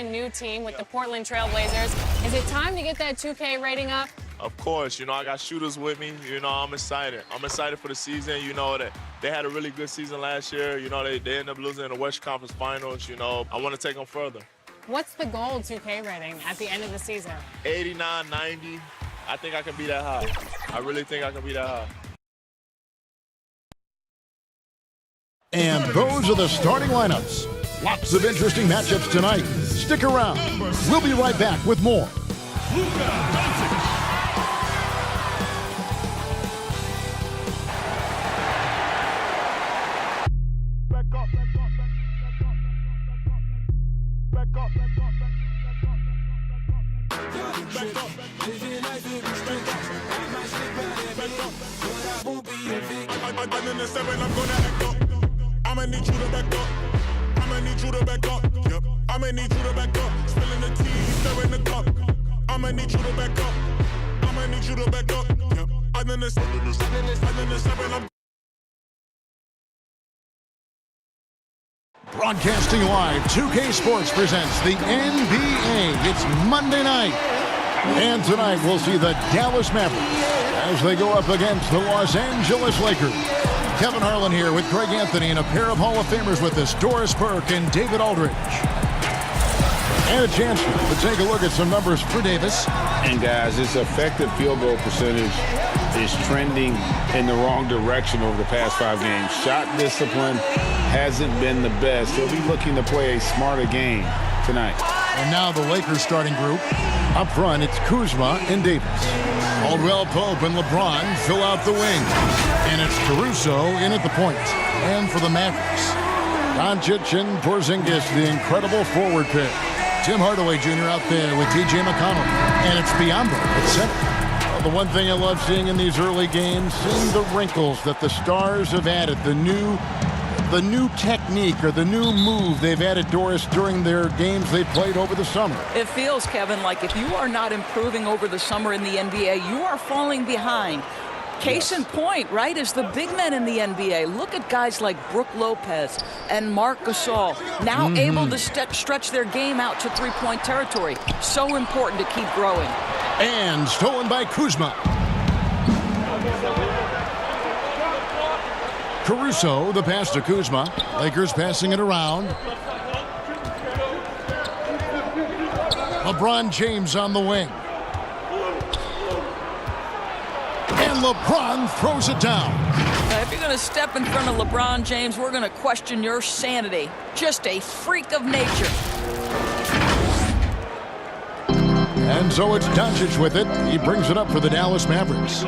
new team with the Portland Trail Blazers. Is it time to get that 2K rating up? Of course, I got shooters with me. I'm excited. I'm excited for the season. That they had a really good season last year. They ended up losing in the West Conference Finals. I want to take them further. What's the goal 2K rating at the end of the season? 89, 90. I think I can be that high. I really think I can be that high. And those are the starting lineups. Lots of interesting matchups tonight. Stick around. We'll be right back with more. I'ma need you to back up. I'ma need you to back up. Yep. I'ma need you to back up. Spilling the tea, stirring the cup. I'ma need you to back up. I'ma need you to back up. Yep. I'm in the seven. Broadcasting live, 2K Sports presents the NBA. It's Monday night. And tonight we'll see the Dallas Mavericks as they go up against the Los Angeles Lakers. Kevin Harlan here with Craig Anthony and a pair of Hall of Famers with us, Doris Burke and David Aldridge. And a chance to take a look at some numbers for Davis. And guys, this effective field goal percentage is trending in the wrong direction over the past 5 games. Shot discipline hasn't been the best. They'll be looking to play a smarter game tonight. And now the Lakers starting group. Up front, it's Kuzma and Davis. Caldwell Pope and LeBron fill out the wing. And it's Caruso in at the point. And for the Mavericks, Doncic and Porzingis, the incredible forward pick. Tim Hardaway Jr. out there with T.J. McConnell. And it's Biyombo at center. Well, the one thing I love seeing in these early games, seeing the wrinkles that the stars have added, the new technique or the new move they've added, Doris, during their games they played over the summer. It feels, Kevin, like if you are not improving over the summer in the NBA, you are falling behind. Case in point, right, is the big men in the NBA. Look at guys like Brook Lopez and Marc Gasol, now able to stretch their game out to three-point territory. So important to keep growing. And stolen by Kuzma. Caruso, the pass to Kuzma. Lakers passing it around. LeBron James on the wing. And LeBron throws it down. If you're going to step in front of LeBron James, we're going to question your sanity. Just a freak of nature. And so it's Doncic with it. He brings it up for the Dallas Mavericks.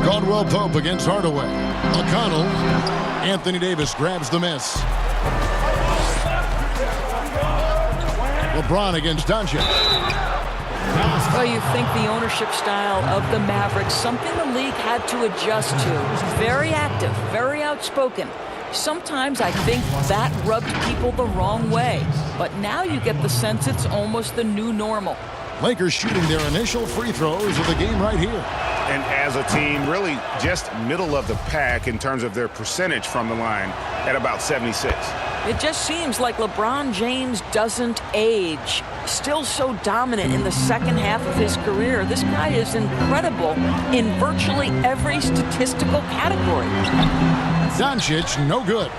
Caldwell Pope against Hardaway. McConnell. Anthony Davis grabs the miss. LeBron against Doncic. Well, you think the ownership style of the Mavericks, something the league had to adjust to. Very active, very outspoken. Sometimes I think that rubbed people the wrong way. But now you get the sense it's almost the new normal. Lakers shooting their initial free throws of the game right here. And as a team, really just middle of the pack in terms of their percentage from the line at about 76. It just seems like LeBron James doesn't age. Still so dominant in the second half of his career. This guy is incredible in virtually every statistical category. Doncic, no good.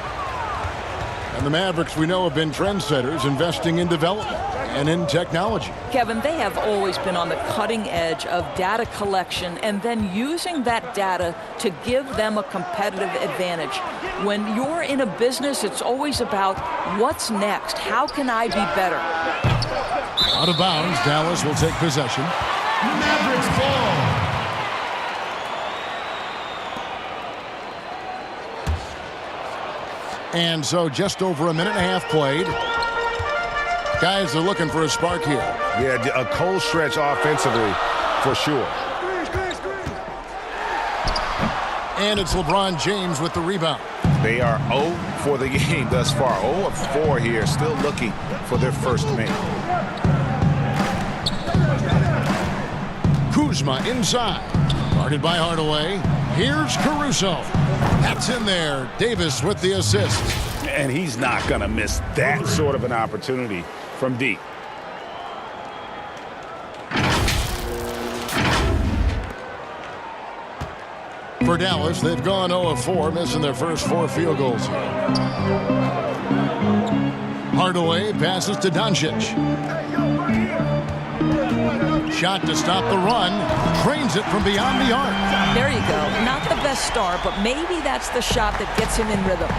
And the Mavericks, we know, have been trendsetters, investing in development and in technology. Kevin, they have always been on the cutting edge of data collection and then using that data to give them a competitive advantage. When you're in a business, it's always about what's next? How can I be better? Out of bounds, Dallas will take possession. Mavericks ball. And so just over a minute and a half played. Guys are looking for a spark here. Yeah, a cold stretch offensively for sure. And it's LeBron James with the rebound. They are 0 for the game thus far. 0 of 4 here, still looking for their first make. Kuzma inside. Guarded by Hardaway. Here's Caruso. That's in there. Davis with the assist. And he's not going to miss that sort of an opportunity from deep. For Dallas, they've gone 0 of 4, missing their first 4 field goals. Hardaway passes to Doncic. Shot to stop the run. Trains it from beyond the arc. There you go. Not the best start, but maybe that's the shot that gets him in rhythm.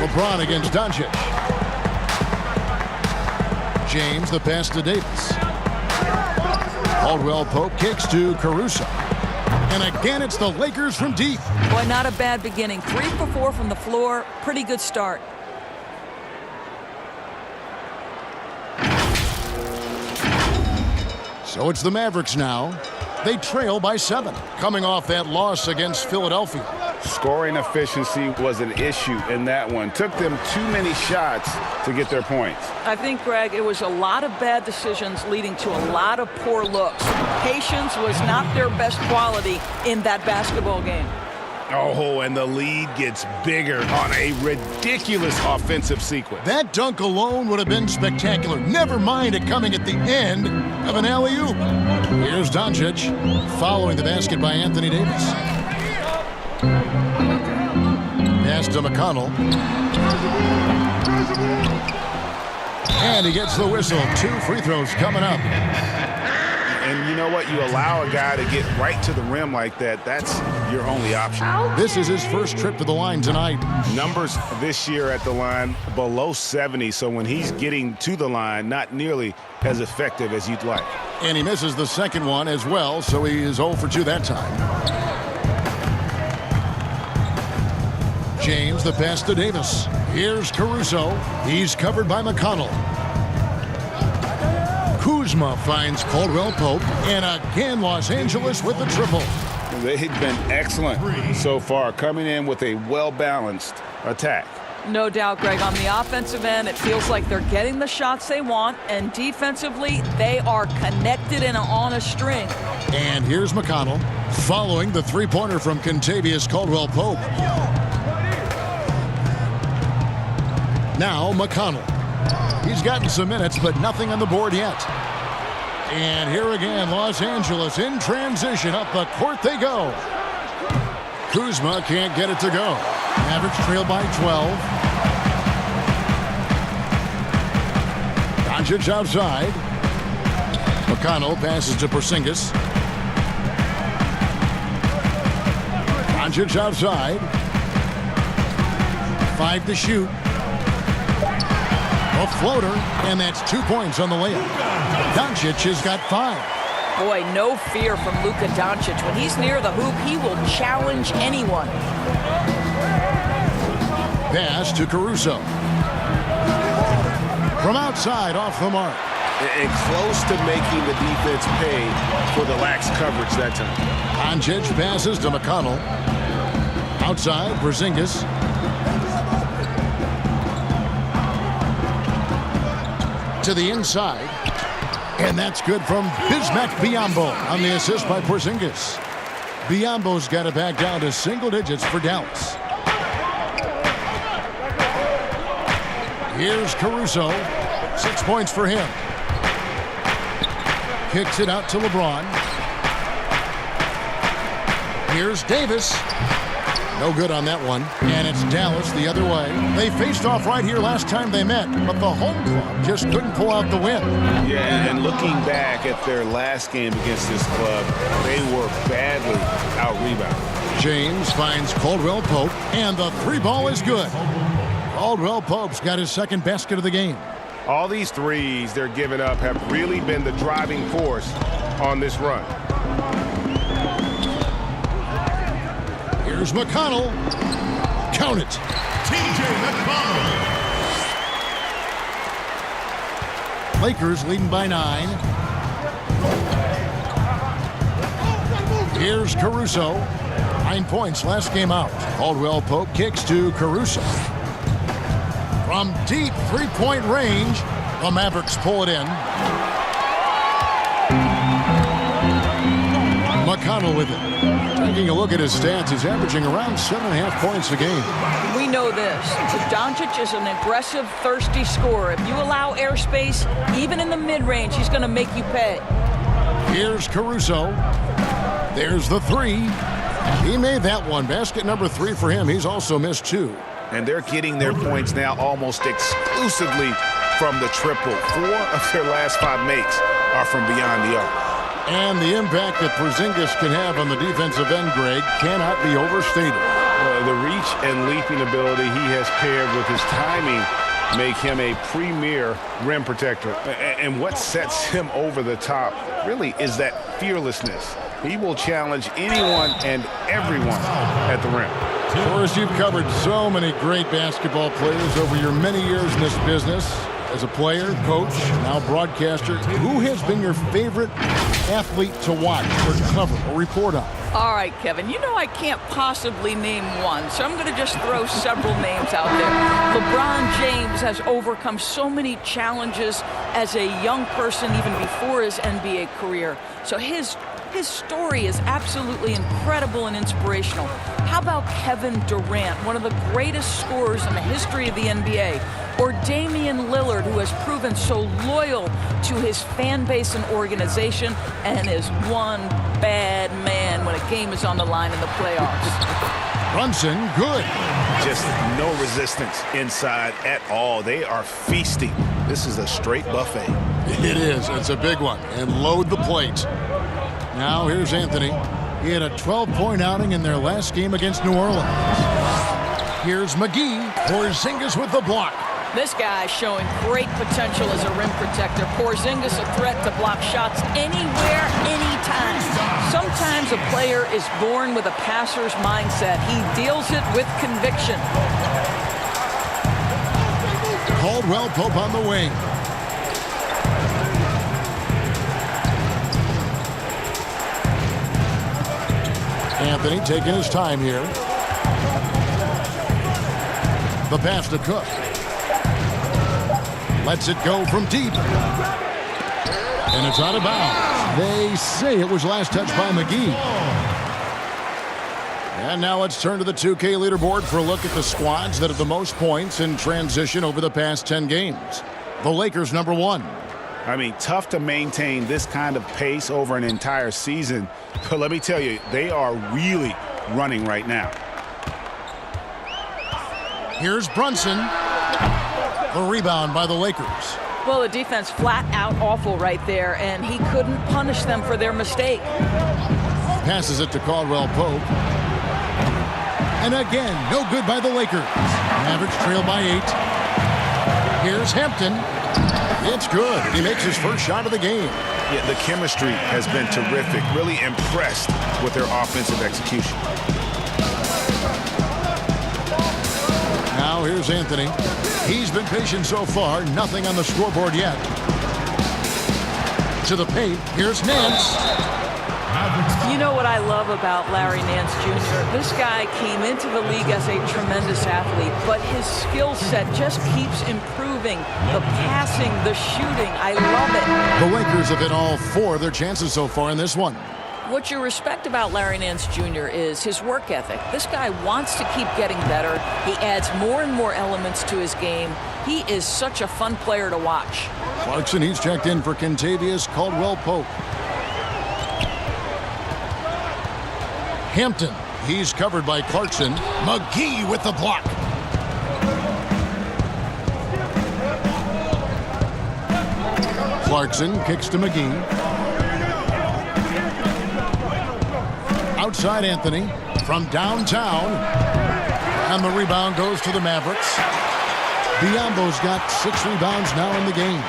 LeBron against Doncic. James, the pass to Davis. Caldwell Pope kicks to Caruso. And again, it's the Lakers from deep. Boy, not a bad beginning. 3 for 4 from the floor. Pretty good start. So it's the Mavericks now. They trail by 7, coming off that loss against Philadelphia. Scoring efficiency was an issue in that one. Took them too many shots to get their points. I think, Greg, it was a lot of bad decisions leading to a lot of poor looks. Patience was not their best quality in that basketball game. Oh, and the lead gets bigger on a ridiculous offensive sequence. That dunk alone would have been spectacular. Never mind it coming at the end of an alley-oop. Here's Doncic, following the basket by Anthony Davis. Pass to McConnell. And he gets the whistle. 2 free throws coming up. And you know what? You allow a guy to get right to the rim like that. That's your only option. This is his first trip to the line tonight. Numbers this year at the line below 70. So when he's getting to the line, not nearly as effective as you'd like. And he misses the second one as well. So he is 0 for 2 that time. James, the pass to Davis. Here's Caruso. He's covered by McConnell. Kuzma finds Caldwell Pope, and again Los Angeles with the triple. They've been excellent so far, coming in with a well-balanced attack. No doubt, Greg. On the offensive end, it feels like they're getting the shots they want, and defensively, they are connected and on a string. And here's McConnell, following the three-pointer from Kentavious Caldwell Pope. Now McConnell. He's gotten some minutes, but nothing on the board yet. And here again, Los Angeles in transition. Up the court they go. Kuzma can't get it to go. Mavericks trail by 12. Doncic outside. McConnell passes to Porzingis. Doncic outside. 5 to shoot. A floater, and that's 2 points on the layup. Doncic has got 5. Boy, no fear from Luka Doncic. When he's near the hoop, he will challenge anyone. Pass to Caruso. From outside, off the mark. And close to making the defense pay for the lax coverage that time. Doncic passes to McConnell. Outside, Porzingis. To the inside, and that's good from Bismack Biyombo on the assist by Porzingis. Biyombo's got it back down to single digits for Dallas. Here's Caruso, 6 points for him. Kicks it out to LeBron. Here's Davis. No good on that one. And it's Dallas the other way. They faced off right here last time they met, but the home club just couldn't pull out the win. Yeah, and looking back at their last game against this club, they were badly out-rebounded. James finds Caldwell Pope, and the 3-ball is good. Caldwell Pope's got his second basket of the game. All these threes they're giving up have really been the driving force on this run. Here's McConnell. Count it. TJ McConnell. Lakers leading by 9. Here's Caruso. 9 points last game out. Caldwell Pope kicks to Caruso. From deep three-point range, the Mavericks pull it in. McConnell with it. Taking a look at his stats, he's averaging around 7.5 points a game. We know this. Doncic is an aggressive, thirsty scorer. If you allow airspace, even in the mid-range, he's going to make you pay. Here's Caruso. There's the three. He made that one. Basket number 3 for him. He's also missed 2. And they're getting their points now almost exclusively from the triple. 4 of their last 5 makes are from beyond the arc. And the impact that Porzingis can have on the defensive end, Greg, cannot be overstated. The reach and leaping ability he has paired with his timing make him a premier rim protector. And what sets him over the top really is that fearlessness. He will challenge anyone and everyone at the rim. Of course, you've covered so many great basketball players over your many years in this business. As a player, coach, now broadcaster, who has been your favorite athlete to watch or cover or report on? All right, Kevin, you know I can't possibly name one, so I'm going to just throw several names out there. LeBron James has overcome so many challenges as a young person even before his NBA career. So his story is absolutely incredible and inspirational. How about Kevin Durant, one of the greatest scorers in the history of the NBA? Or Damian Lillard, who has proven so loyal to his fan base and organization and is one bad man when a game is on the line in the playoffs. Brunson, good. Just no resistance inside at all. They are feasting. This is a straight buffet. It is. It's a big one. And load the plate. Now here's Anthony. He had a 12-point outing in their last game against New Orleans. Here's McGee. Porzingis with the block. This guy is showing great potential as a rim protector. Porzingis a threat to block shots anywhere, anytime. Sometimes a player is born with a passer's mindset. He deals it with conviction. Caldwell Pope on the wing. Anthony taking his time here. The pass to Cook. Lets it go from deep. And it's out of bounds. They say it was last touched by McGee. And now let's turn to the 2K leaderboard for a look at the squads that have the most points in transition over the past 10 games. The Lakers number 1. I mean, tough to maintain this kind of pace over an entire season. But let me tell you, they are really running right now. Here's Brunson. The rebound by the Lakers. Well, the defense flat out awful right there, and he couldn't punish them for their mistake. Passes it to Caldwell Pope. And again, no good by the Lakers. Mavericks trail by 8. Here's Hampton. It's good. He makes his first shot of the game. Yeah, the chemistry has been terrific. Really impressed with their offensive execution. Now here's Anthony. He's been patient so far. Nothing on the scoreboard yet. To the paint. Here's Nance. You know what I love about Larry Nance Jr.? This guy came into the league as a tremendous athlete, but his skill set just keeps improving. The passing, the shooting, I love it. The Lakers have hit all 4 of their chances so far in this one. What you respect about Larry Nance Jr. is his work ethic. This guy wants to keep getting better. He adds more and more elements to his game. He is such a fun player to watch. Clarkson, he's checked in for Kentavious Caldwell-Pope. Hampton, he's covered by Clarkson. McGee with the block. Clarkson kicks to McGee. Outside Anthony from downtown. And the rebound goes to the Mavericks. Biyombo's got 6 rebounds now in the game.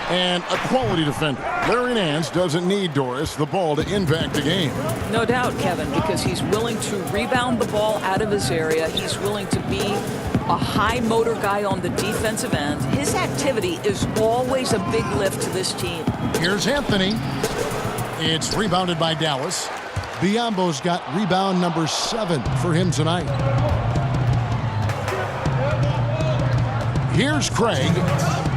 And a quality defender. Larry Nance doesn't need, Doris, the ball to impact the game. No doubt, Kevin, because he's willing to rebound the ball out of his area. He's willing to be a high motor guy on the defensive end. His activity is always a big lift to this team. Here's Anthony. It's rebounded by Dallas. Biyombo's got rebound number 7 for him tonight. Here's Craig.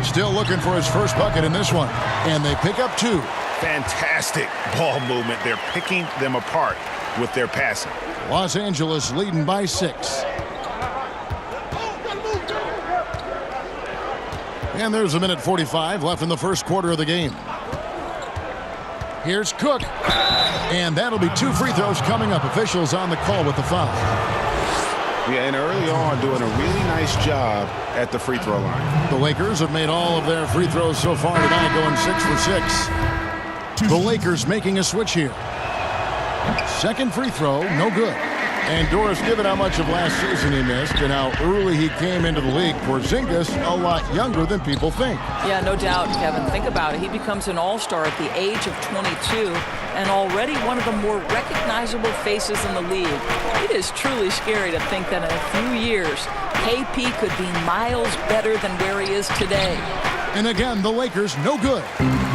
Still looking for his first bucket in this one. And they pick up 2. Fantastic ball movement. They're picking them apart with their passing. Los Angeles leading by 6. And there's a minute 45 left in the first quarter of the game. Here's Cook. And that'll be 2 free throws coming up. Officials on the call with the foul. Yeah, and early on doing a really nice job at the free throw line. The Lakers have made all of their free throws so far tonight, going 6 for 6. The Lakers making a switch here. Second free throw, no good. And Doris, given how much of last season he missed and how early he came into the league, Porzingis a lot younger than people think. Yeah, no doubt, Kevin. Think about it. He becomes an all-star at the age of 22 and already one of the more recognizable faces in the league. It is truly scary to think that in a few years, KP could be miles better than where he is today. And again, the Lakers no good.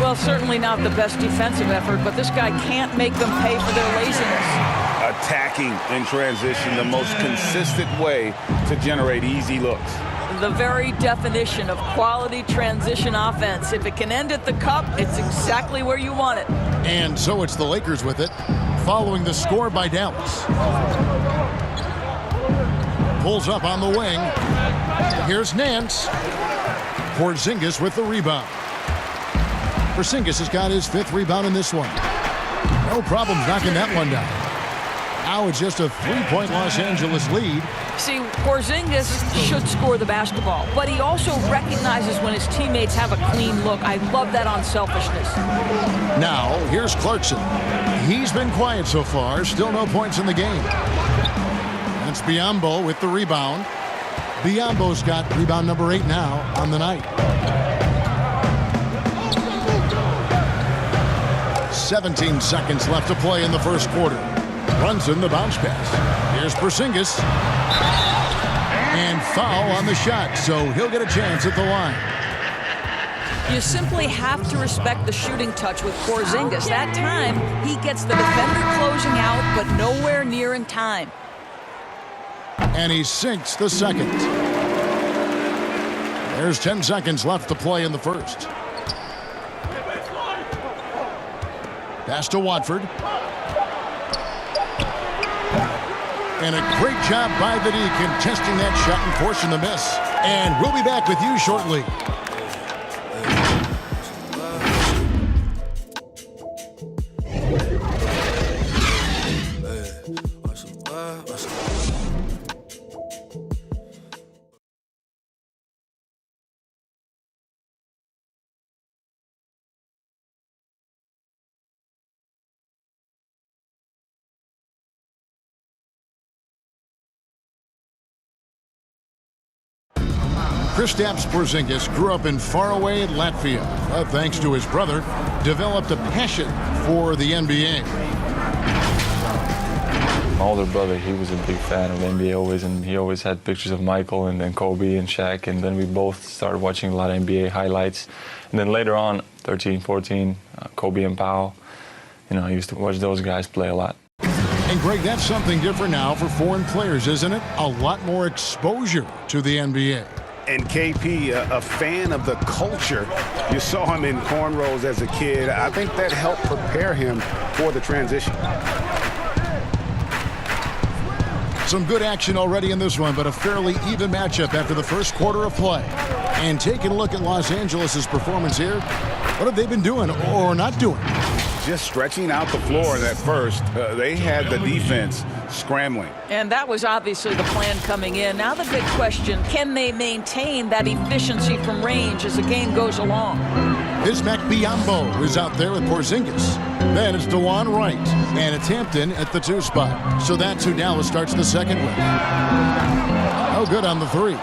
Well, certainly not the best defensive effort, but this guy can't make them pay for their laziness. Attacking in transition, the most consistent way to generate easy looks. The very definition of quality transition offense. If it can end at the cup, it's exactly where you want it. And so it's the Lakers with it, following the score by Dallas. Pulls up on the wing. Here's Nance. Porzingis with the rebound. Porzingis has got his 5th rebound in this one. No problems knocking that one down. Now it's just a 3-point Los Angeles lead. See, Porzingis should score the basketball, but he also recognizes when his teammates have a clean look. I love that unselfishness. Now, here's Clarkson. He's been quiet so far, still no points in the game. That's Biyombo with the rebound. Biyombo's got rebound number 8 now on the night. 17 seconds left to play in the first quarter. Brunson the bounce pass. Here's Porzingis. And foul on the shot, so he'll get a chance at the line. You simply have to respect the shooting touch with Porzingis. That time, he gets the defender closing out, but nowhere near in time. And he sinks the second. There's 10 seconds left to play in the first. Pass to Watford. And a great job by the D contesting that shot and forcing the miss. And we'll be back with you shortly. Kristaps Porzingis grew up in faraway Latvia, but thanks to his brother, developed a passion for the NBA. My older brother, he was a big fan of NBA always, and he always had pictures of Michael and then Kobe and Shaq, and then we both started watching a lot of NBA highlights. And then later on, 13, 14, Kobe and Powell, you know, I used to watch those guys play a lot. And Greg, that's something different now for foreign players, isn't it? A lot more exposure to the NBA. And KP, a fan of the culture. You saw him in cornrows as a kid. I think that helped prepare him for the transition. Some good action already in this one, but a fairly even matchup after the first quarter of play. And taking a look at Los Angeles' performance here, what have they been doing or not doing? Just stretching out the floor in that first. They had the defense scrambling. And that was obviously the plan coming in. Now the big question, can they maintain that efficiency from range as the game goes along? Bismack Biyombo is out there with Porzingis. Then it's DeLon Wright, and it's Hampton at the 2 spot. So that's who Dallas starts the second with. Oh, good on the 3.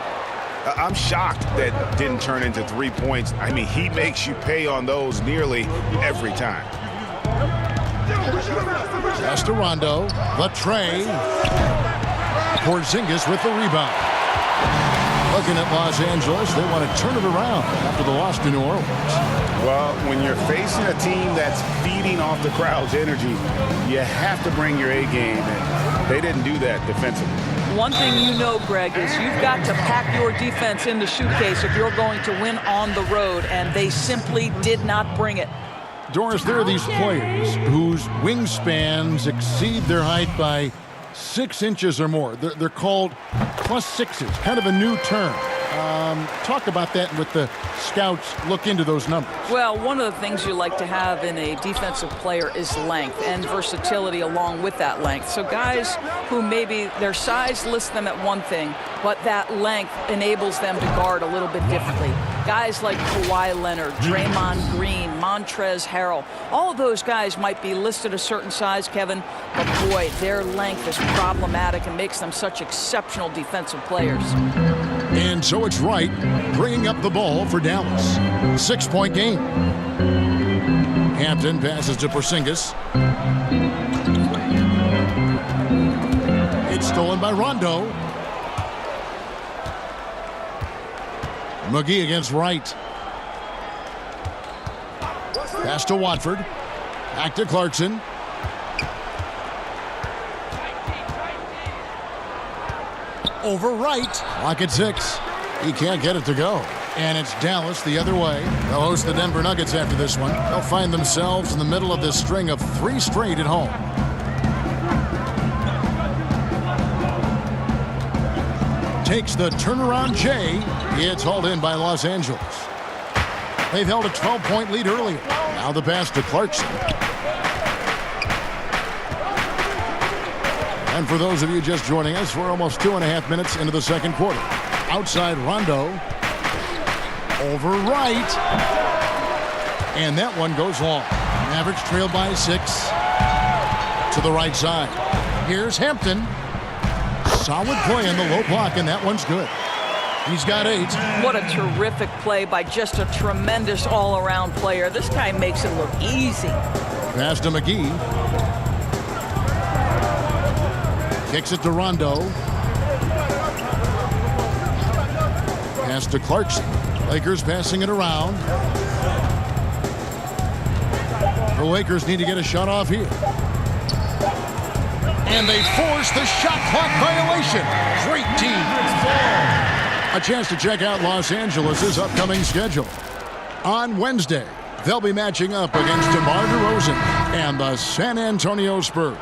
I'm shocked that didn't turn into 3 points. I mean, he makes you pay on those nearly every time. Pass to Rondo. Latre. Porzingis with the rebound. Looking at Los Angeles, they want to turn it around after the loss to New Orleans. Well, when you're facing a team that's feeding off the crowd's energy, you have to bring your A game, and they didn't do that defensively. One thing you know, Greg, is you've got to pack your defense in the suitcase if you're going to win on the road, and they simply did not bring it. Doris, there are these players whose wingspans exceed their height by 6 inches or more. They're called +6s, kind of a new term. Talk about that with the scouts look into those numbers. Well, one of the things you like to have in a defensive player is length and versatility along with that length. So guys who maybe their size lists them at one thing, but that length enables them to guard a little bit differently. Guys like Kawhi Leonard, Draymond Green, Montrezl Harrell, all of those guys might be listed a certain size, Kevin, but boy, their length is problematic and makes them such exceptional defensive players. And so it's Wright bringing up the ball for Dallas. 6-point game. Hampton passes to Porzingis. It's stolen by Rondo. McGee against Wright. Pass to Watford. Back to Clarkson. Over Wright. Clock at 6. He can't get it to go. And it's Dallas the other way. They'll host the Denver Nuggets after this one. They'll find themselves in the middle of this string of 3 straight at home. Takes the turnaround J. It's hauled in by Los Angeles. They've held a 12-point lead earlier. Now the pass to Clarkson. And for those of you just joining us, we're almost 2.5 minutes into the second quarter. Outside Rondo. Over Wright. And that one goes long. Mavericks trail by 6. To the right side. Here's Hampton. Solid play in the low block, and that one's good. He's got 8. What a terrific play by just a tremendous all-around player. This guy makes it look easy. Pass to McGee. Kicks it to Rondo. Pass to Clarkson. Lakers passing it around. The Lakers need to get a shot off here. And they force the shot clock violation. Great team. A chance to check out Los Angeles' upcoming schedule. On Wednesday, they'll be matching up against DeMar DeRozan and the San Antonio Spurs.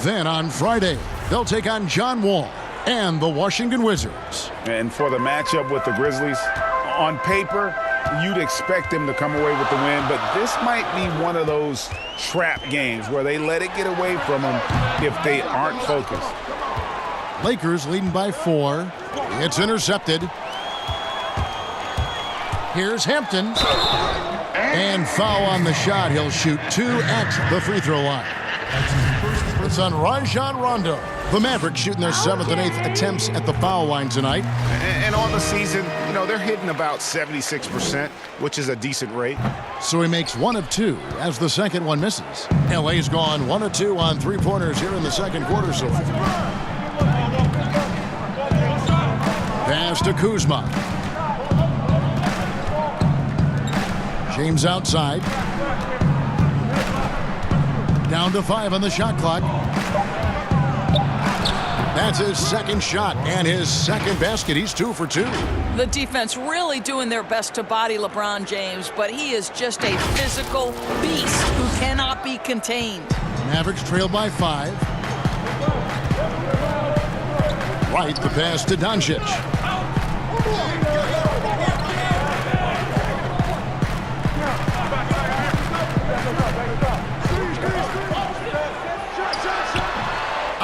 Then on Friday, they'll take on John Wall and the Washington Wizards. And for the matchup with the Grizzlies, on paper, you'd expect them to come away with the win, but this might be one of those trap games where they let it get away from them if they aren't focused. Lakers leading by 4. It's intercepted. Here's Hampton. And foul on the shot. He'll shoot 2 at the free throw line. It's on Rajon Rondo. The Mavericks shooting their 7th and 8th attempts at the foul line tonight. And on the season, you know, they're hitting about 76%, which is a decent rate. So he makes 1 of 2 as the second one misses. L.A.'s gone 1 of 2 on 3-pointers here in the second quarter so far. Pass to Kuzma. James outside. Down to 5 on the shot clock. That's his second shot and his second basket. He's 2 for 2. The defense really doing their best to body LeBron James, but he is just a physical beast who cannot be contained. Mavericks trail by 5. Right, the pass to Doncic.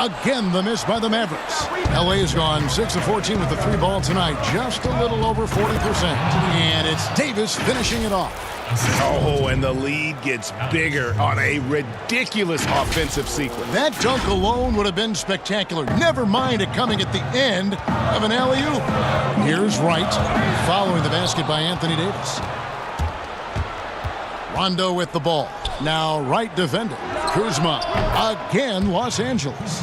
Again, the miss by the Mavericks. L.A. has gone 6 of 14 with the 3 ball tonight, just a little over 40%. And it's Davis finishing it off. Oh, and the lead gets bigger on a ridiculous offensive sequence. That dunk alone would have been spectacular. Never mind it coming at the end of an alley-oop. Here's Wright, following the basket by Anthony Davis. Rondo with the ball. Now Wright defending. Kuzma, again, Los Angeles.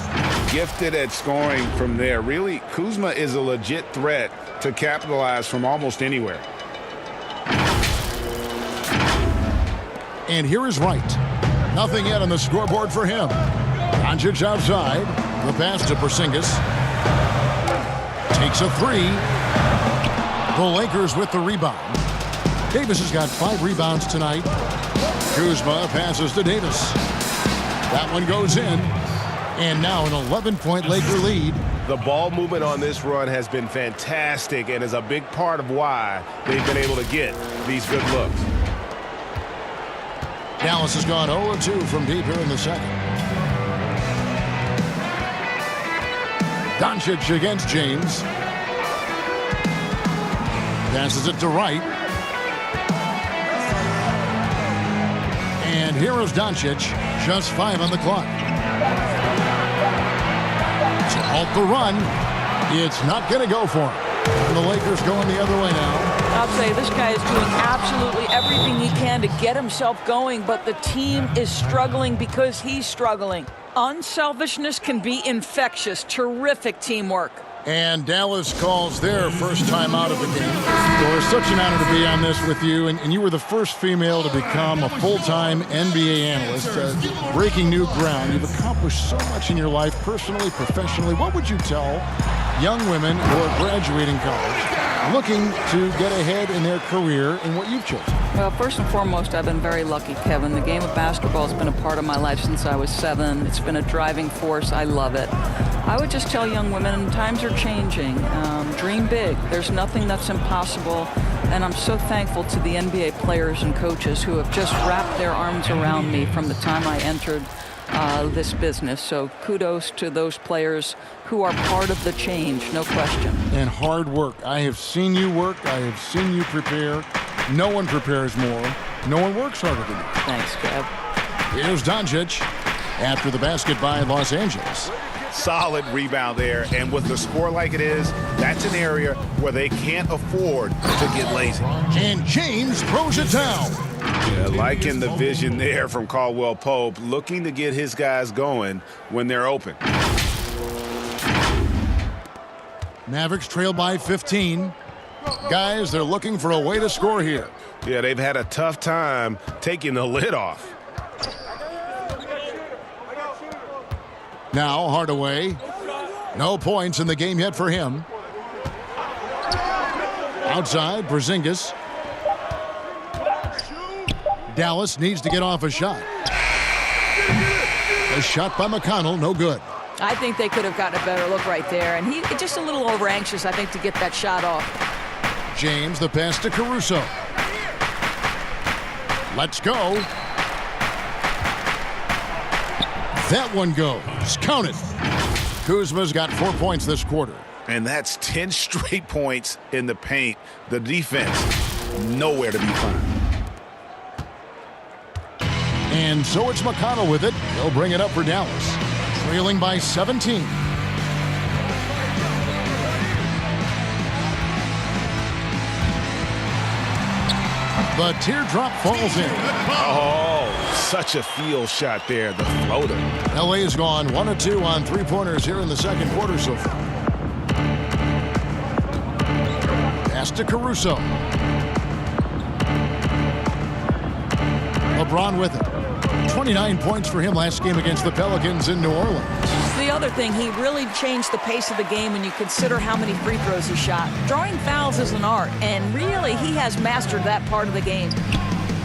Gifted at scoring from there. Really, Kuzma is a legit threat to capitalize from almost anywhere. And here is Wright. Nothing yet on the scoreboard for him. Doncic outside. The pass to Porzingis. Takes a 3. The Lakers with the rebound. Davis has got 5 rebounds tonight. Kuzma passes to Davis. That one goes in. And now an 11-point Laker lead. The ball movement on this run has been fantastic and is a big part of why they've been able to get these good looks. Dallas has gone 0-2 from deep here in the second. Doncic against James. Passes it to Wright. And here is Doncic. Just 5 on the clock. To halt the run. It's not going to go for him. And the Lakers going the other way now. I'll say this guy is doing absolutely everything he can to get himself going, but the team is struggling because he's struggling. Unselfishness can be infectious. Terrific teamwork. And Dallas calls their first time out of the game. Well, it's such an honor to be on this with you. And you were the first female to become a full-time NBA analyst, breaking new ground. You've accomplished so much in your life, personally, professionally. What would you tell young women who are graduating college, looking to get ahead in their career in what you've chosen? Well, first and foremost, I've been very lucky, Kevin. The game of basketball has been a part of my life since I was 7. It's been a driving force. I love it. I would just tell young women, times are changing. Dream big. There's nothing that's impossible. And I'm so thankful to the NBA players and coaches who have just wrapped their arms around me from the time I entered this business. So kudos to those players who are part of the change, no question. And hard work. I have seen you work. I have seen you prepare. No one prepares more. No one works harder than you. Thanks, Kev. Here's Doncic after the basket by Los Angeles. Solid rebound there, and with the score like it is, that's an area where they can't afford to get lazy. And James throws it down. Yeah, liking the vision there from Caldwell Pope, looking to get his guys going when they're open. Mavericks trail by 15. Guys, they're looking for a way to score here. Yeah, they've had a tough time taking the lid off. Now Hardaway. No points in the game yet for him. Outside, Porzingis. Dallas needs to get off a shot. A shot by McConnell, no good. I think they could have gotten a better look right there. And he just a little over anxious, I think, to get that shot off. James, the pass to Caruso. Let's go. That one goes. Count it. Kuzma's got 4 points this quarter. And that's 10 straight points in the paint. The defense, nowhere to be found. And so it's McConnell with it. He'll bring it up for Dallas. Trailing by 17. The teardrop falls in. Oh, such a field shot there, the floater. L.A. has gone 1 of 2 on three-pointers here in the second quarter so far. Pass to Caruso. LeBron with it. 29 points for him last game against the Pelicans in New Orleans. The other thing, he really changed the pace of the game when you consider how many free throws he shot. Drawing fouls is an art, and really he has mastered that part of the game.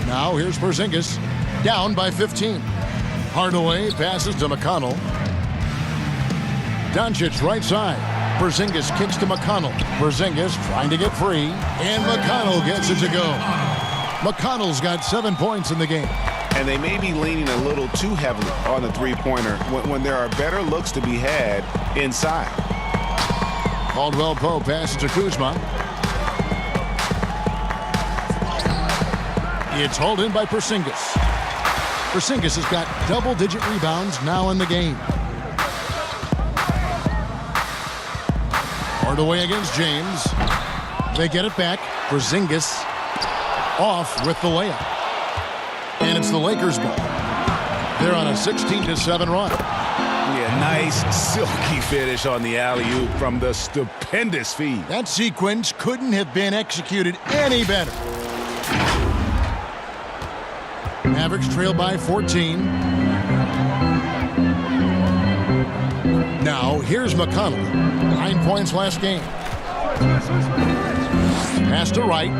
Now here's Porzingis, down by 15. Hardaway passes to McConnell. Doncic right side. Porzingis kicks to McConnell. Porzingis trying to get free, and McConnell gets it to go. McConnell's got 7 points in the game. And they may be leaning a little too heavily on the three-pointer when there are better looks to be had inside. Caldwell Pope passes to Kuzma. It's hauled in by Porzingis. Porzingis has got double-digit rebounds now in the game. Hardaway against James. They get it back. Porzingis off with the layup. And it's the Lakers' ball. They're on a 16-7 run. Yeah, nice silky finish on the alley-oop from the stupendous feed. That sequence couldn't have been executed any better. Mavericks trail by 14. Now, here's McConnell. 9 points last game. Pass to Wright.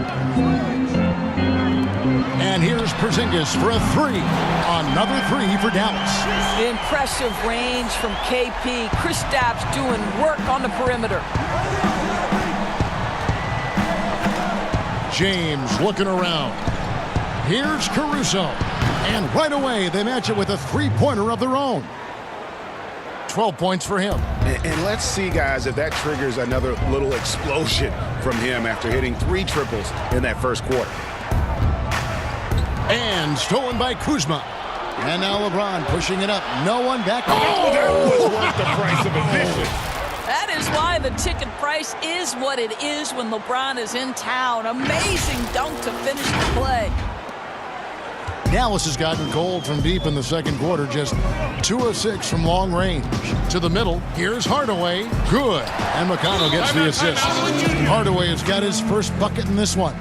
And here's Porzingis for a three. Another three for Dallas. Impressive range from KP. Kristaps doing work on the perimeter. James looking around. Here's Caruso. And right away, they match it with a three-pointer of their own. 12 points for him. And let's see, guys, if that triggers another little explosion from him after hitting 3 triples in that first quarter. And stolen by Kuzma. And now LeBron pushing it up. No one back. Oh, that was worth the price of admission. That is why the ticket price is what it is when LeBron is in town. Amazing dunk to finish the play. Dallas has gotten cold from deep in the second quarter, just 2 of 6 from long range. To the middle, here's Hardaway. Good. And McConnell gets the assist. Hardaway has got his first bucket in this one.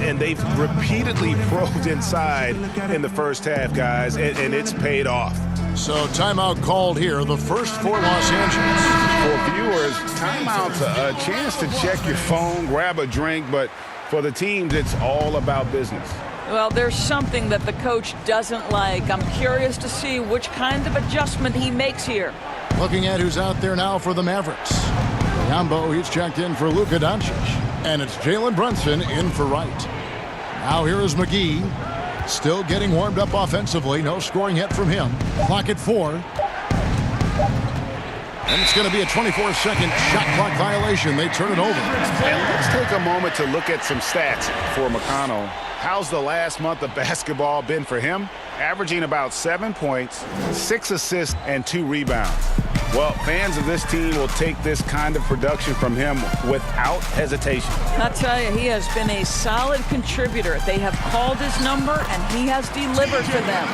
And they've repeatedly probed inside in the first half, guys, and it's paid off. So timeout called here, the first for Los Angeles. For viewers, timeout's a chance to check your phone, grab a drink, but for the teams, it's all about business. Well, there's something that the coach doesn't like. I'm curious to see which kind of adjustment he makes here. Looking at who's out there now for the Mavericks. Yambo, he's checked in for Luka Doncic. And it's Jalen Brunson in for Wright. Now here is McGee. Still getting warmed up offensively. No scoring yet from him. Clock at 4. And it's going to be a 24-second shot clock violation. They turn it over. And let's take a moment to look at some stats for McConnell. How's the last month of basketball been for him? Averaging about 7 points, 6 assists, and 2 rebounds. Well, fans of this team will take this kind of production from him without hesitation. I'll tell you, he has been a solid contributor. They have called his number, and he has delivered for them.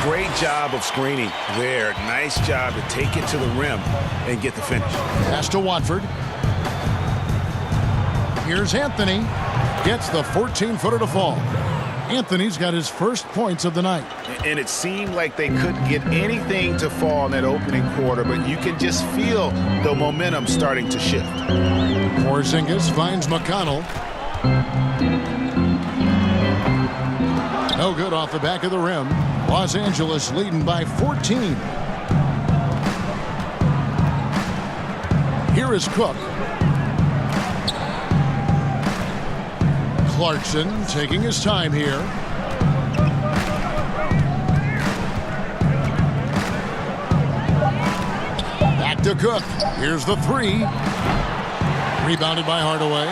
Great job of screening there. Nice job to take it to the rim and get the finish. Pass to Watford. Here's Anthony. Gets the 14-footer to fall. Anthony's got his first points of the night. And it seemed like they couldn't get anything to fall in that opening quarter, but you can just feel the momentum starting to shift. Porzingis finds McConnell. No good off the back of the rim. Los Angeles leading by 14. Here is Cook. Clarkson taking his time here. Back to Cook. Here's the 3. Rebounded by Hardaway.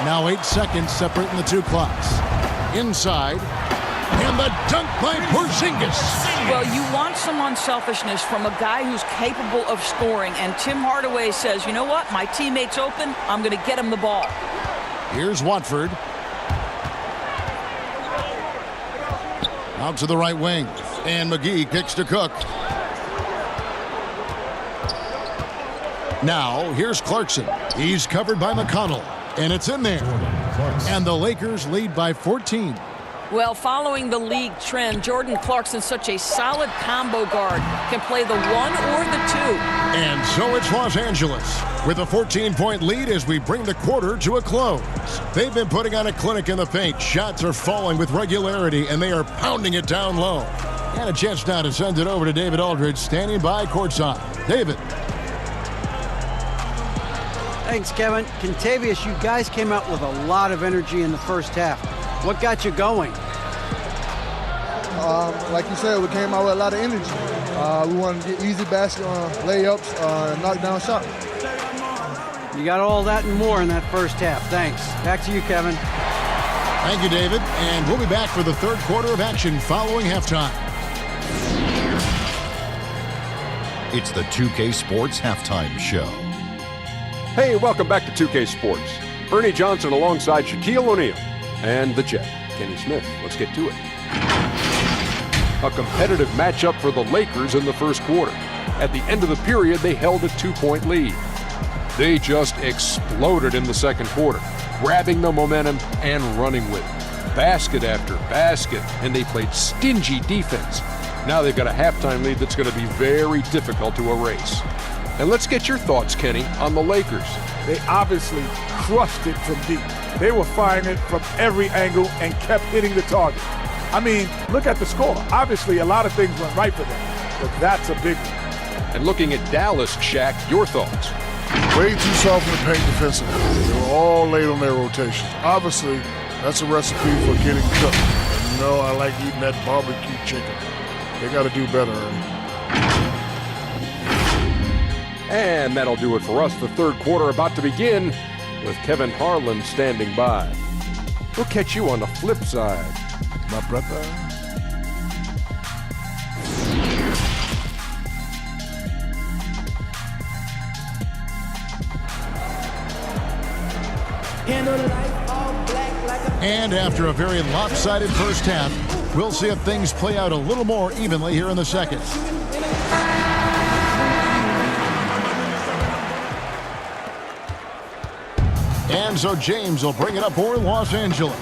Now 8 seconds separating the two clocks. Inside. And the dunk by Porzingis. Well, you want some unselfishness from a guy who's capable of scoring. And Tim Hardaway says, you know what? My teammate's open. I'm going to get him the ball. Here's Watford. Out to the right wing. And McGee kicks to Cook. Now, here's Clarkson. He's covered by McConnell. And it's in there. And the Lakers lead by 14. Well, following the league trend, Jordan Clarkson's such a solid combo guard. Can play the 1 or the 2. And so it's Los Angeles with a 14-point lead as we bring the quarter to a close. They've been putting on a clinic in the paint. Shots are falling with regularity, and they are pounding it down low. And a chance now to send it over to David Aldridge, standing by courtside. David. Thanks, Kevin. Contavious, you guys came out with a lot of energy in the first half. What got you going? Like you said, we came out with a lot of energy. We wanted to get easy basket layups, knock down shots. You got all that and more in that first half. Thanks. Back to you, Kevin. Thank you, David. And we'll be back for the third quarter of action following halftime. It's the 2K Sports Halftime Show. Hey, welcome back to 2K Sports. Ernie Johnson alongside Shaquille O'Neal and the Jet, Kenny Smith. Let's get to it. A competitive matchup for the Lakers in the first quarter. At the end of the period, they held a 2-point lead. They just exploded in the second quarter, grabbing the momentum and running with it. Basket after basket, and they played stingy defense. Now they've got a halftime lead that's going to be very difficult to erase. And let's get your thoughts, Kenny, on the Lakers. they obviously crushed it from deep. They were firing it from every angle and kept hitting the target. I mean, look at the score. Obviously, a lot of things went right for them, but that's a big one. And looking at Dallas, Shaq, your thoughts? Way too soft in the paint defensively. They were all late on their rotations. Obviously, that's a recipe for getting cooked. And you know, I like eating that barbecue chicken. They got to do better, Ernie. And that'll do it for us. The third quarter about to begin with Kevin Harlan standing by. We'll catch you on the flip side, my brother. And after a very lopsided first half, we'll see if things play out a little more evenly here in the second. And so James will bring it up for Los Angeles.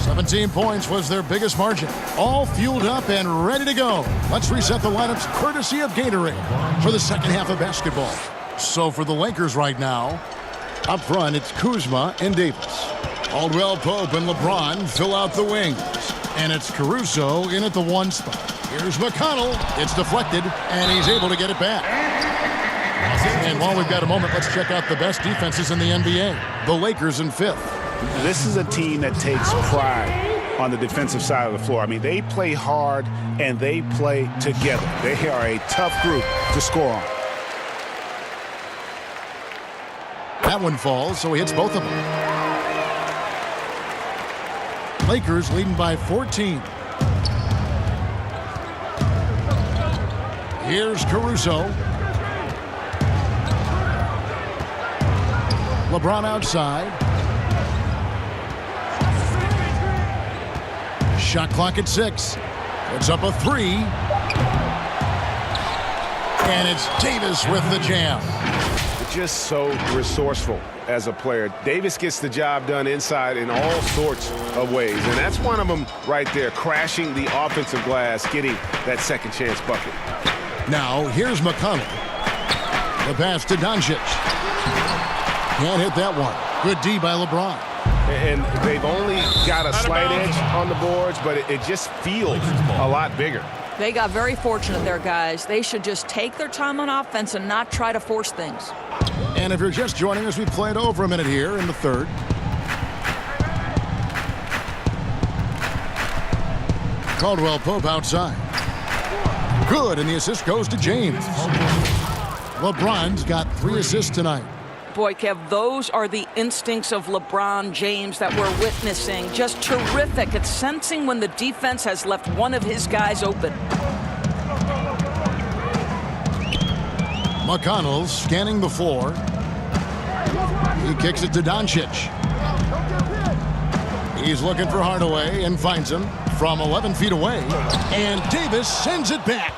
17 points was their biggest margin. All fueled up and ready to go. Let's reset the lineups courtesy of Gatorade for the second half of basketball. So for the Lakers right now, up front it's Kuzma and Davis. Caldwell Pope and LeBron fill out the wings. And it's Caruso in at the one spot. Here's McConnell. It's deflected, and he's able to get it back. And while we've got a moment, let's check out the best defenses in the NBA. The Lakers in fifth. This is a team that takes pride on the defensive side of the floor. I mean, they play hard, and they play together. They are a tough group to score on. That one falls, so he hits both of them. Lakers leading by 14. Here's Caruso. LeBron outside. Shot clock at 6. Puts up a 3. And it's Davis with the jam. Just so resourceful as a player. Davis gets the job done inside in all sorts of ways, and that's one of them right there, crashing the offensive glass, getting that second chance bucket. Now, here's McConnell. The pass to Doncic. Can't hit that one. Good D by LeBron. And they've only got a slight edge on the boards, but it just feels a lot bigger. They got very fortunate there, guys. They should just take their time on offense and not try to force things. And if you're just joining us, we've played over a minute here in the third. Caldwell Pope outside. Good, and the assist goes to James. LeBron's got 3 assists tonight. Boy, Kev, those are the instincts of LeBron James that we're witnessing. Just terrific at sensing when the defense has left one of his guys open. McConnell scanning the floor. He kicks it to Doncic. He's looking for Hardaway and finds him from 11 feet away. And Davis sends it back.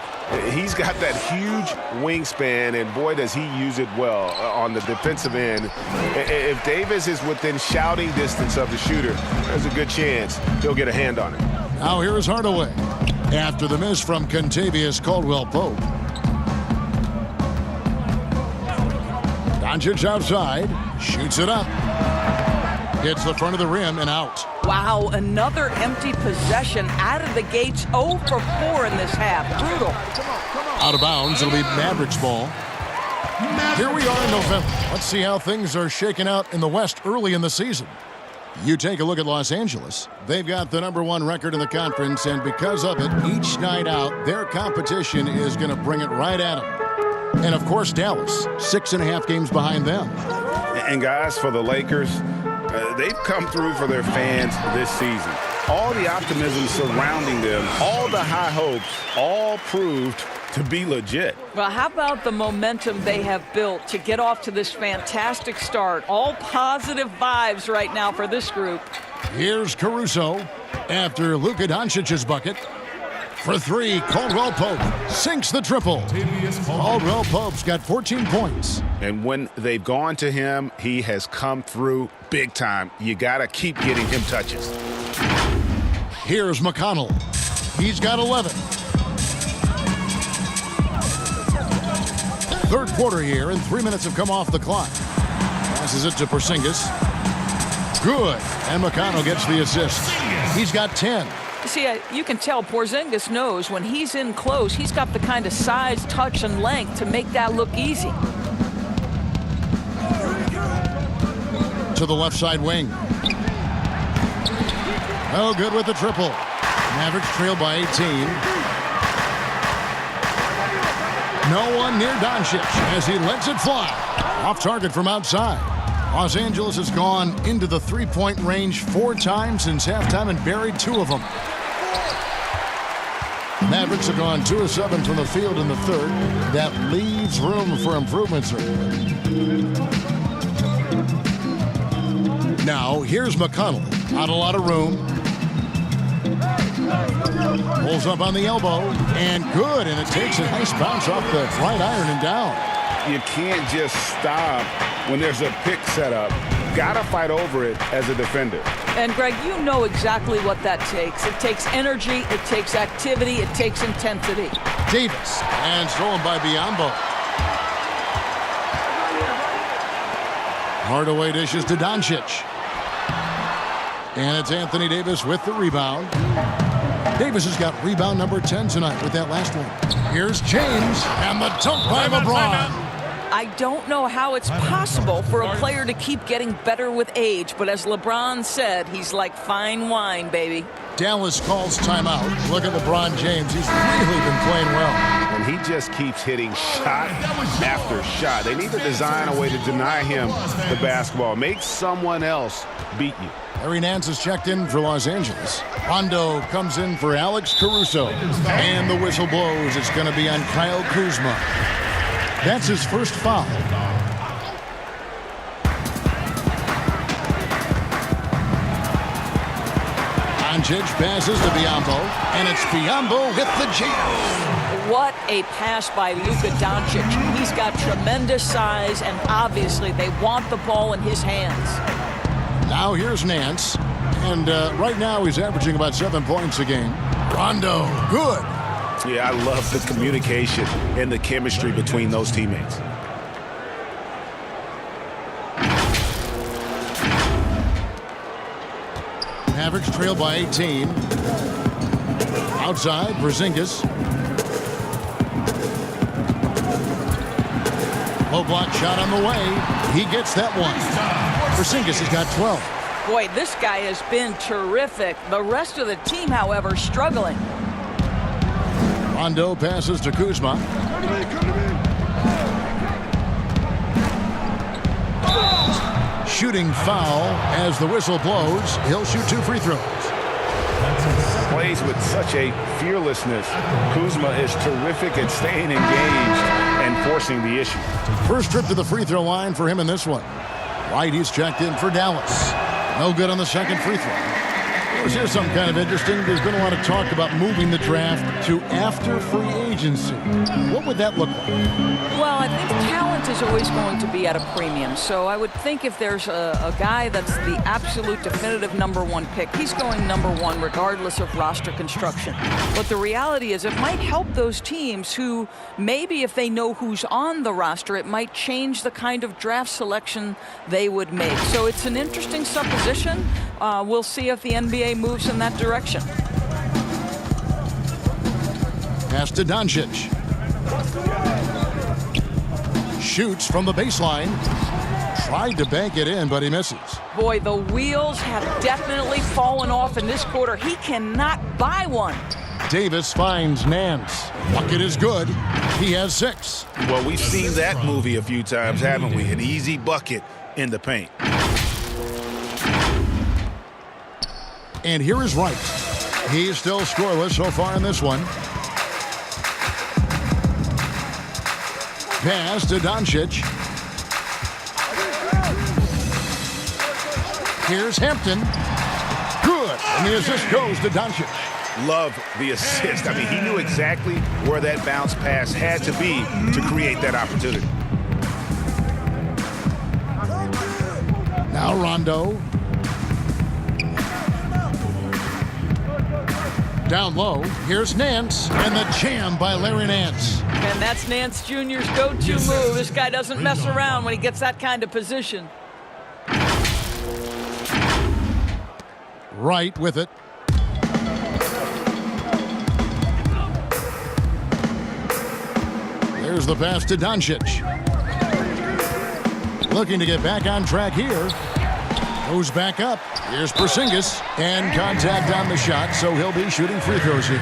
He's got that huge wingspan, and boy, does he use it well on the defensive end. If Davis is within shouting distance of the shooter, there's a good chance he'll get a hand on it. Now here's Hardaway after the miss from Contavious Caldwell-Pope. Doncic outside, shoots it up. Hits the front of the rim and out. Wow, another empty possession out of the gates. 0 for 4 in this half. Brutal. Out of bounds, it'll be Mavericks ball. Here we are in November. Let's see how things are shaking out in the West early in the season. You take a look at Los Angeles. They've got the #1 record in the conference, and because of it, each night out, their competition is going to bring it right at them. And, of course, Dallas, 6.5 games behind them. And, guys, for the Lakers, they've come through for their fans this season. All the optimism surrounding them, all the high hopes, all proved to be legit. Well, how about the momentum they have built to get off to this fantastic start? All positive vibes right now for this group. Here's Caruso after Luka Doncic's bucket. For 3, Caldwell-Pope sinks the triple. Caldwell-Pope's got 14 points. And when they've gone to him, he has come through big time. You got to keep getting him touches. Here's McConnell. He's got 11. Third quarter here, and 3 minutes have come off the clock. Passes it to Porzingis. Good. And McConnell gets the assist. He's got 10. See, you can tell Porzingis knows when he's in close, he's got the kind of size, touch, and length to make that look easy. To the left side wing. Oh, good with the triple. Mavericks trail by 18. No one near Doncic as he lets it fly. Off target from outside. Los Angeles has gone into the three-point range 4 times since halftime and buried 2 of them. Mavericks have gone 2 of 7 from the field in the third. That leaves room for improvement, certainly. Now, here's McConnell. Not a lot of room. Pulls up on the elbow, and good, and it takes a nice bounce off the right iron and down. You can't just stop when there's a pick set up. Gotta fight over it as a defender. And Greg, you know exactly what that takes. It takes energy, it takes activity, it takes intensity. Davis, and stolen by Biyombo. Hardaway dishes to Doncic. And it's Anthony Davis with the rebound. Davis has got rebound number 10 tonight with that last one. Here's James, and the dunk by LeBron. I don't know how it's possible for a player to keep getting better with age, but as LeBron said, he's like fine wine, baby. Dallas calls timeout. Look at LeBron James. He's really been playing well. And he just keeps hitting shot after shot. They need to design a way to deny him the basketball. Make someone else beat you. Larry Nance is checked in for Los Angeles. Rondo comes in for Alex Caruso. And the whistle blows. It's going to be on Kyle Kuzma. That's his first foul. Doncic passes to Biyombo, and it's Biyombo with the jam. What a pass by Luka Doncic. He's got tremendous size, and obviously they want the ball in his hands. Now here's Nance, and right now he's averaging about 7 points a game. Rondo, good. Yeah, I love the communication and the chemistry between those teammates. Mavericks trail by 18. Outside, Porzingis. Low block shot on the way. He gets that one. Porzingis has got 12. Boy, this guy has been terrific. The rest of the team, however, struggling. Rondo passes to Kuzma. Shooting foul as the whistle blows. He'll shoot 2 free throws. Plays with such a fearlessness. Kuzma is terrific at staying engaged and forcing the issue. First trip to the free throw line for him in this one. White, he's checked in for Dallas. No good on the second free throw. Here's something kind of interesting. There's been a lot of talk about moving the draft to after free agency. What would that look like? Well, I think talent is always going to be at a premium. So I would think if there's a guy that's the absolute definitive #1 pick, he's going #1 regardless of roster construction. But the reality is it might help those teams who maybe if they know who's on the roster, it might change the kind of draft selection they would make. So it's an interesting supposition. We'll see if the NBA moves in that direction. Pass to Doncic. Shoots from the baseline. Tried to bank it in, but he misses. Boy, the wheels have definitely fallen off in this quarter. He cannot buy one. Davis finds Nance. Bucket is good. He has 6. Well, we've seen that movie a few times, haven't we? An easy bucket in the paint. And here is Wright. He's still scoreless so far in this one. Pass to Doncic. Here's Hampton. Good. And the assist goes to Doncic. Love the assist. I mean, he knew exactly where that bounce pass had to be to create that opportunity. Now Rondo. Down low, here's Nance, and the jam by Larry Nance. And that's Nance Jr.'s go-to move. This guy doesn't mess around when he gets that kind of position. Right with it. There's the pass to Doncic. Looking to get back on track here. Goes back up. Here's Porzingis. And contact on the shot, so he'll be shooting free throws here.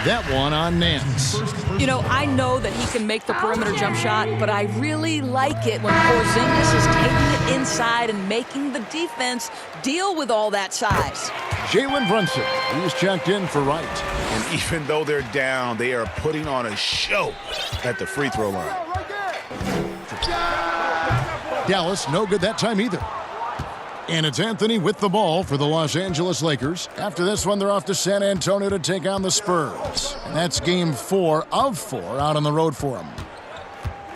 That one on Nance. You know, I know that he can make the perimeter jump shot, but I really like it when Porzingis is taking it inside and making the defense deal with all that size. Jalen Brunson, he's checked in for Wright. And even though they're down, they are putting on a show at the free throw line. Dallas, no good that time either. And it's Anthony with the ball for the Los Angeles Lakers. After this one, they're off to San Antonio to take on the Spurs. And that's game 4 of 4 out on the road for them.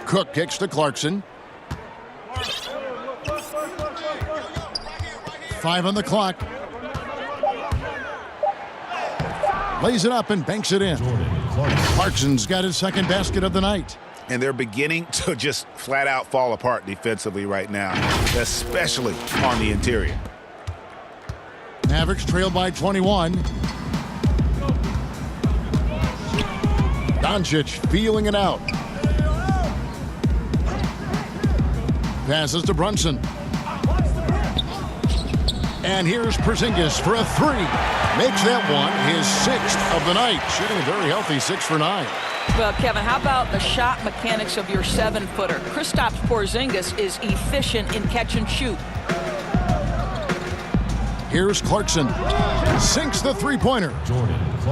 Cook kicks to Clarkson. 5 on the clock. Lays it up and banks it in. Clarkson's got his second basket of the night. And they're beginning to just flat out fall apart defensively right now, especially on the interior. Mavericks trail by 21. Doncic feeling it out. Passes to Brunson. And here's Porzingis for a 3. Makes that one his 6th of the night. Shooting a very healthy 6 for 9. Well, Kevin, how about the shot mechanics of your 7-footer? Kristaps Porzingis is efficient in catch and shoot. Here's Clarkson. Sinks the three-pointer.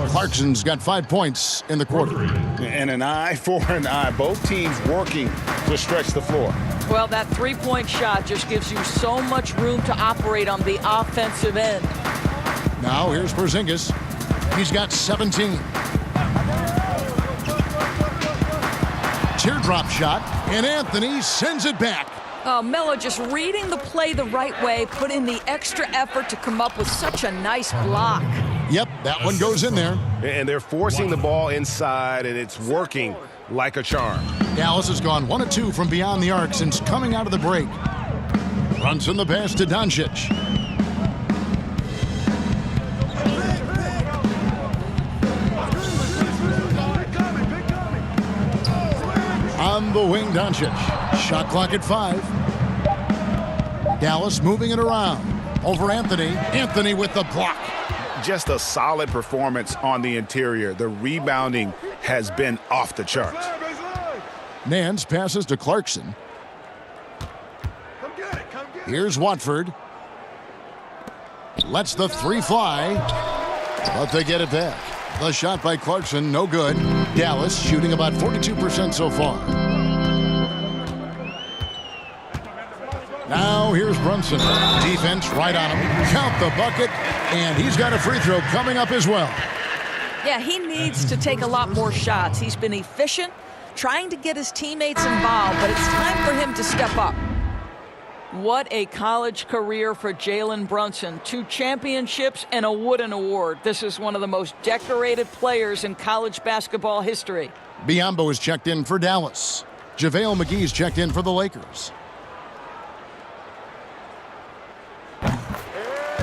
Clarkson's got 5 points in the quarter. And an eye for an eye. Both teams working to stretch the floor. Well, that three-point shot just gives you so much room to operate on the offensive end. Now here's Porzingis. He's got 17. Teardrop shot, and Anthony sends it back. Oh, Melo just reading the play the right way, put in the extra effort to come up with such a nice block. Yep, that one goes in there. And they're forcing the ball inside, and it's working like a charm. Dallas has gone 1 of 2 from beyond the arc since coming out of the break. Runs in the pass to Doncic. On the wing, Doncic. Shot clock at 5. Dallas moving it around. Over Anthony. Anthony with the block. Just a solid performance on the interior. The rebounding has been off the charts. Nance passes to Clarkson. Here's Watford. Lets the 3 fly. But they get it back. The shot by Clarkson, no good. Dallas shooting about 42% so far. Now here's Brunson. Defense right on him. Count the bucket. And he's got a free throw coming up as well. Yeah, he needs to take a lot more shots. He's been efficient, trying to get his teammates involved, but it's time for him to step up. What a college career for Jalen Brunson. 2 championships and a Wooden Award. This is one of the most decorated players in college basketball history. Biyombo is checked in for Dallas. JaVale McGee's checked in for the Lakers.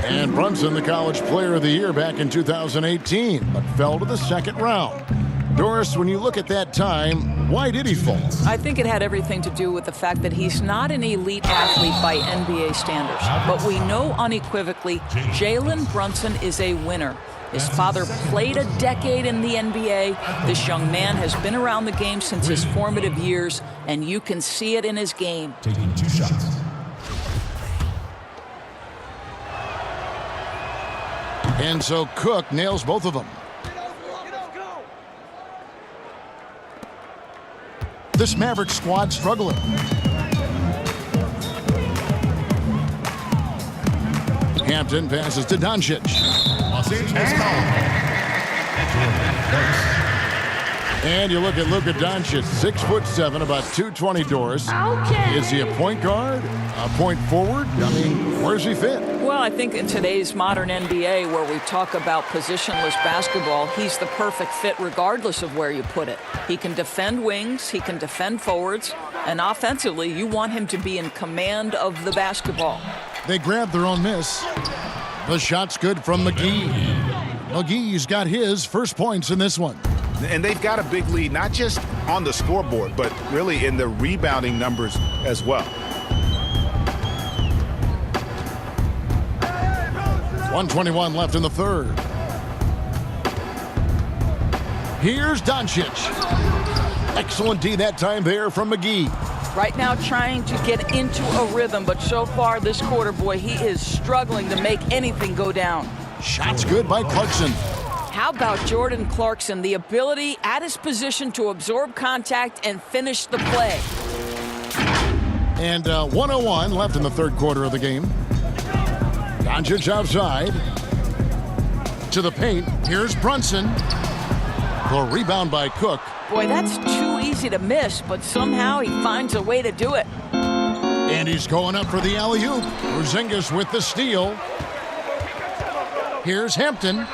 And Brunson, the College Player of the Year back in 2018, but fell to the second round. Doris, when you look at that time, why did he fall? I think it had everything to do with the fact that he's not an elite athlete by NBA standards. But we know unequivocally Jalen Brunson is a winner. His father played a decade in the NBA. This young man has been around the game since his formative years, and you can see it in his game. Taking 2 shots. And so Cook nails both of them. This Maverick squad struggling. Hampton passes to Doncic. Los Angeles And you look at Luka Doncic, 6'7", about 220 Doris. Okay. Is he a point guard? A point forward? I mean, where's he fit? Well, I think in today's modern NBA, where we talk about positionless basketball, he's the perfect fit regardless of where you put it. He can defend wings, he can defend forwards, and offensively, you want him to be in command of the basketball. They grab their own miss. The shot's good from McGee. McGee's got his first points in this one. And they've got a big lead, not just on the scoreboard, but really in the rebounding numbers as well. 1:21 left in the third. Here's Doncic. Excellent D that time there from McGee. Right now trying to get into a rhythm, but so far this quarter, boy, he is struggling to make anything go down. Shot's good by Clarkson. How about Jordan Clarkson? The ability at his position to absorb contact and finish the play. And 1:01 left in the third quarter of the game. Doncic outside. To the paint. Here's Brunson. The rebound by Cook. Boy, that's too easy to miss, but somehow he finds a way to do it. And he's going up for the alley-oop. Porzingis with the steal. Here's Hampton.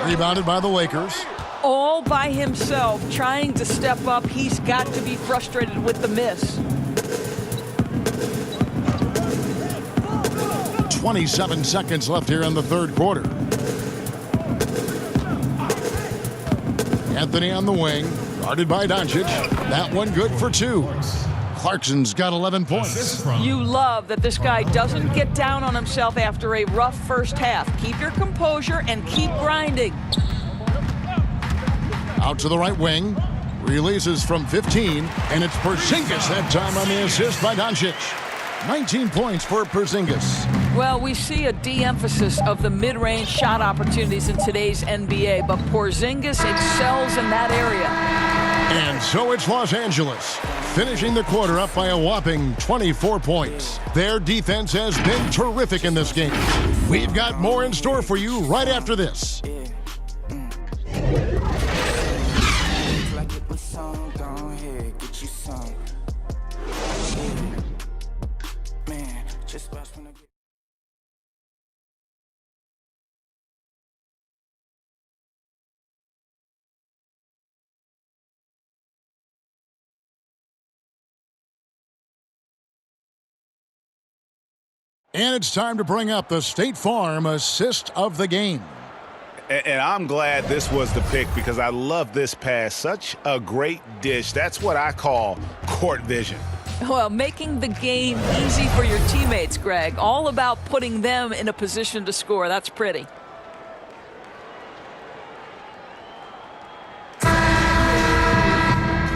Rebounded by the Lakers. All by himself, trying to step up. He's got to be frustrated with the miss. 27 seconds left here in the third quarter. Anthony on the wing, guarded by Doncic. That one good for two. Clarkson's got 11 points. You love that this guy doesn't get down on himself after a rough first half. Keep your composure and keep grinding. Out to the right wing. Releases from 15, and it's Porzingis that time on the assist by Doncic. 19 points for Porzingis. Well, we see a de-emphasis of the mid-range shot opportunities in today's NBA, but Porzingis excels in that area. And so it's Los Angeles, finishing the quarter up by a whopping 24 points. Their defense has been terrific in this game. We've got more in store for you right after this. And it's time to bring up the State Farm assist of the game. And I'm glad this was the pick because I love this pass. Such a great dish. That's what I call court vision. Well, making the game easy for your teammates, Greg. All about putting them in a position to score. That's pretty.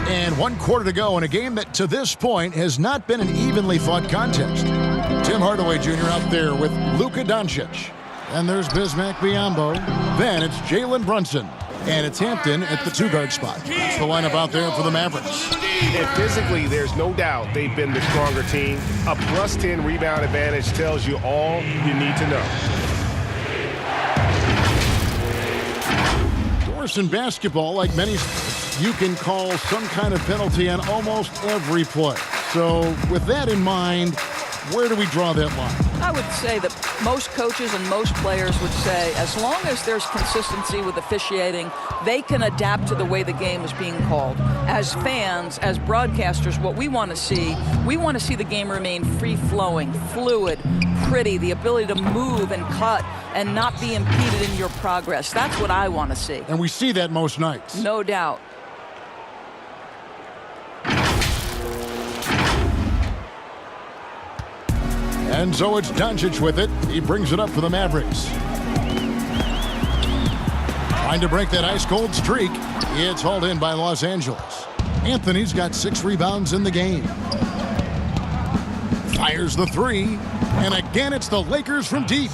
And 1 quarter to go in a game that to this point has not been an evenly fought contest. Tim Hardaway Jr. out there with Luka Doncic. And there's Bismack Biyombo. Then it's Jalen Brunson. And it's Hampton at the two-guard spot. That's the lineup out there for the Mavericks. And physically, there's no doubt they've been the stronger team. A plus 10 rebound advantage tells you all you need to know. Doris, in basketball, like many, you can call some kind of penalty on almost every play. So with that in mind, where do we draw that line? I would say that most coaches and most players would say as long as there's consistency with officiating, they can adapt to the way the game is being called. As fans, as broadcasters, what we want to see the game remain free-flowing, fluid, pretty, the ability to move and cut and not be impeded in your progress. That's what I want to see. And we see that most nights. No doubt. And so it's Doncic with it. He brings it up for the Mavericks. Trying to break that ice-cold streak. It's hauled in by Los Angeles. Anthony's got 6 rebounds in the game. Fires the three. And again, it's the Lakers from deep.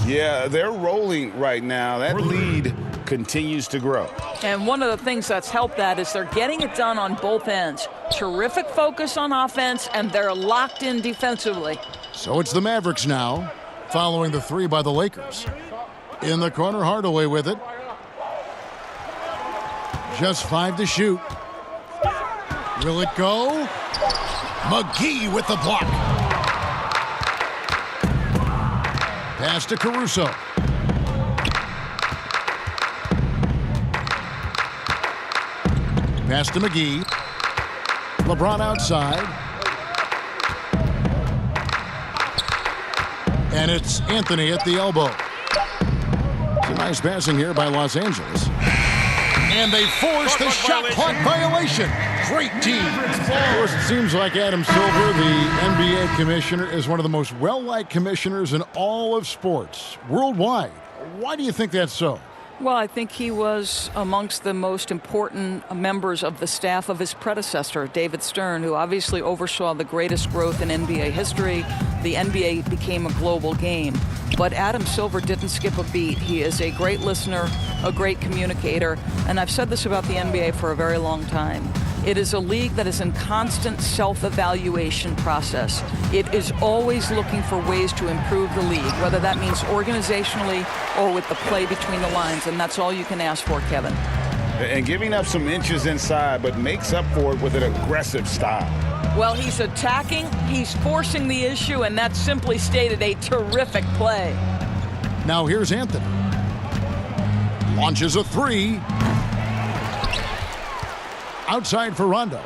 Yeah, they're rolling right now. That lead continues to grow. And one of the things that's helped that is they're getting it done on both ends. Terrific focus on offense, and they're locked in defensively. So it's the Mavericks now, following the three by the Lakers. In the corner, Hardaway with it. Just 5 to shoot. Will it go? McGee with the block. Pass to Caruso. Pass to McGee. LeBron outside. And it's Anthony at the elbow. It's a nice passing here by Los Angeles. And they force the shot clock violation. Great team. Of course, it seems like Adam Silver, the NBA commissioner, is one of the most well-liked commissioners in all of sports worldwide. Why do you think that's so? Well, I think he was amongst the most important members of the staff of his predecessor, David Stern, who obviously oversaw the greatest growth in NBA history. The NBA became a global game. But Adam Silver didn't skip a beat. He is a great listener, a great communicator, and I've said this about the NBA for a very long time. It is a league that is in constant self-evaluation process. It is always looking for ways to improve the league, whether that means organizationally or with the play between the lines, and that's all you can ask for, Kevin. And giving up some inches inside, but makes up for it with an aggressive style. Well, he's attacking, he's forcing the issue, and that's simply stated a terrific play. Now here's Anthony. Launches a three. Outside for Rondo.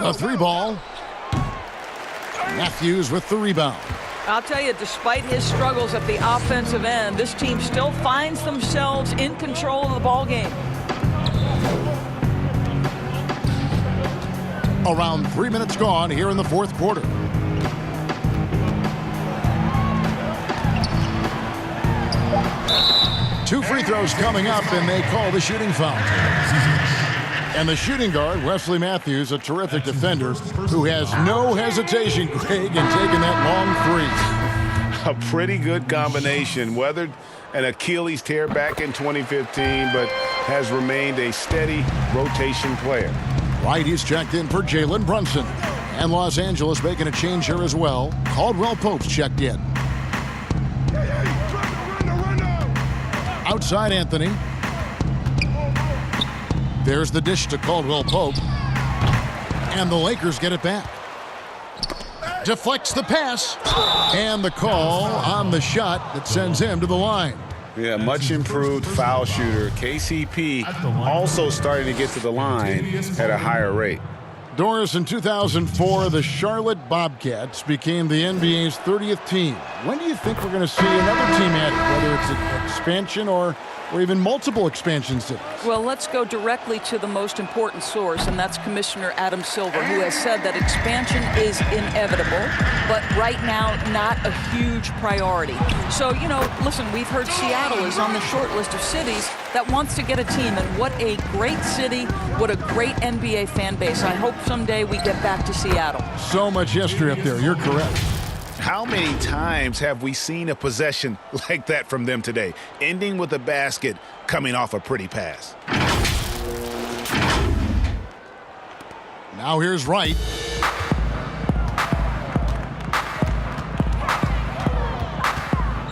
The three ball. Matthews with the rebound. I'll tell you, despite his struggles at the offensive end, this team still finds themselves in control of the ball game. Around 3 minutes gone here in the fourth quarter. Two free throws coming up, and they call the shooting foul. And the shooting guard, Wesley Matthews, a terrific defender who has no hesitation, Greg, in taking that long three. A pretty good combination. Weathered an Achilles tear back in 2015, but has remained a steady rotation player. Right, he's checked in for Jalen Brunson. And Los Angeles making a change here as well. Caldwell Pope's checked in. Outside Anthony. There's the dish to Caldwell Pope. And the Lakers get it back. Deflects the pass. And the call on the shot that sends him to the line. Yeah, much improved foul shooter. KCP also starting to get to the line at a higher rate. Doris, in 2004, the Charlotte Bobcats became the NBA's 30th team. When do you think we're going to see another team added, whether it's an expansion or even multiple expansion cities? Well, let's go directly to the most important source, and that's Commissioner Adam Silver, who has said that expansion is inevitable, but right now not a huge priority. So, you know, listen, we've heard Seattle is on the short list of cities that wants to get a team, and what a great city, what a great NBA fan base. I hope someday we get back to Seattle. So much history up there. You're correct. How many times have we seen a possession like that from them today, ending with a basket coming off a pretty pass? Now here's Wright.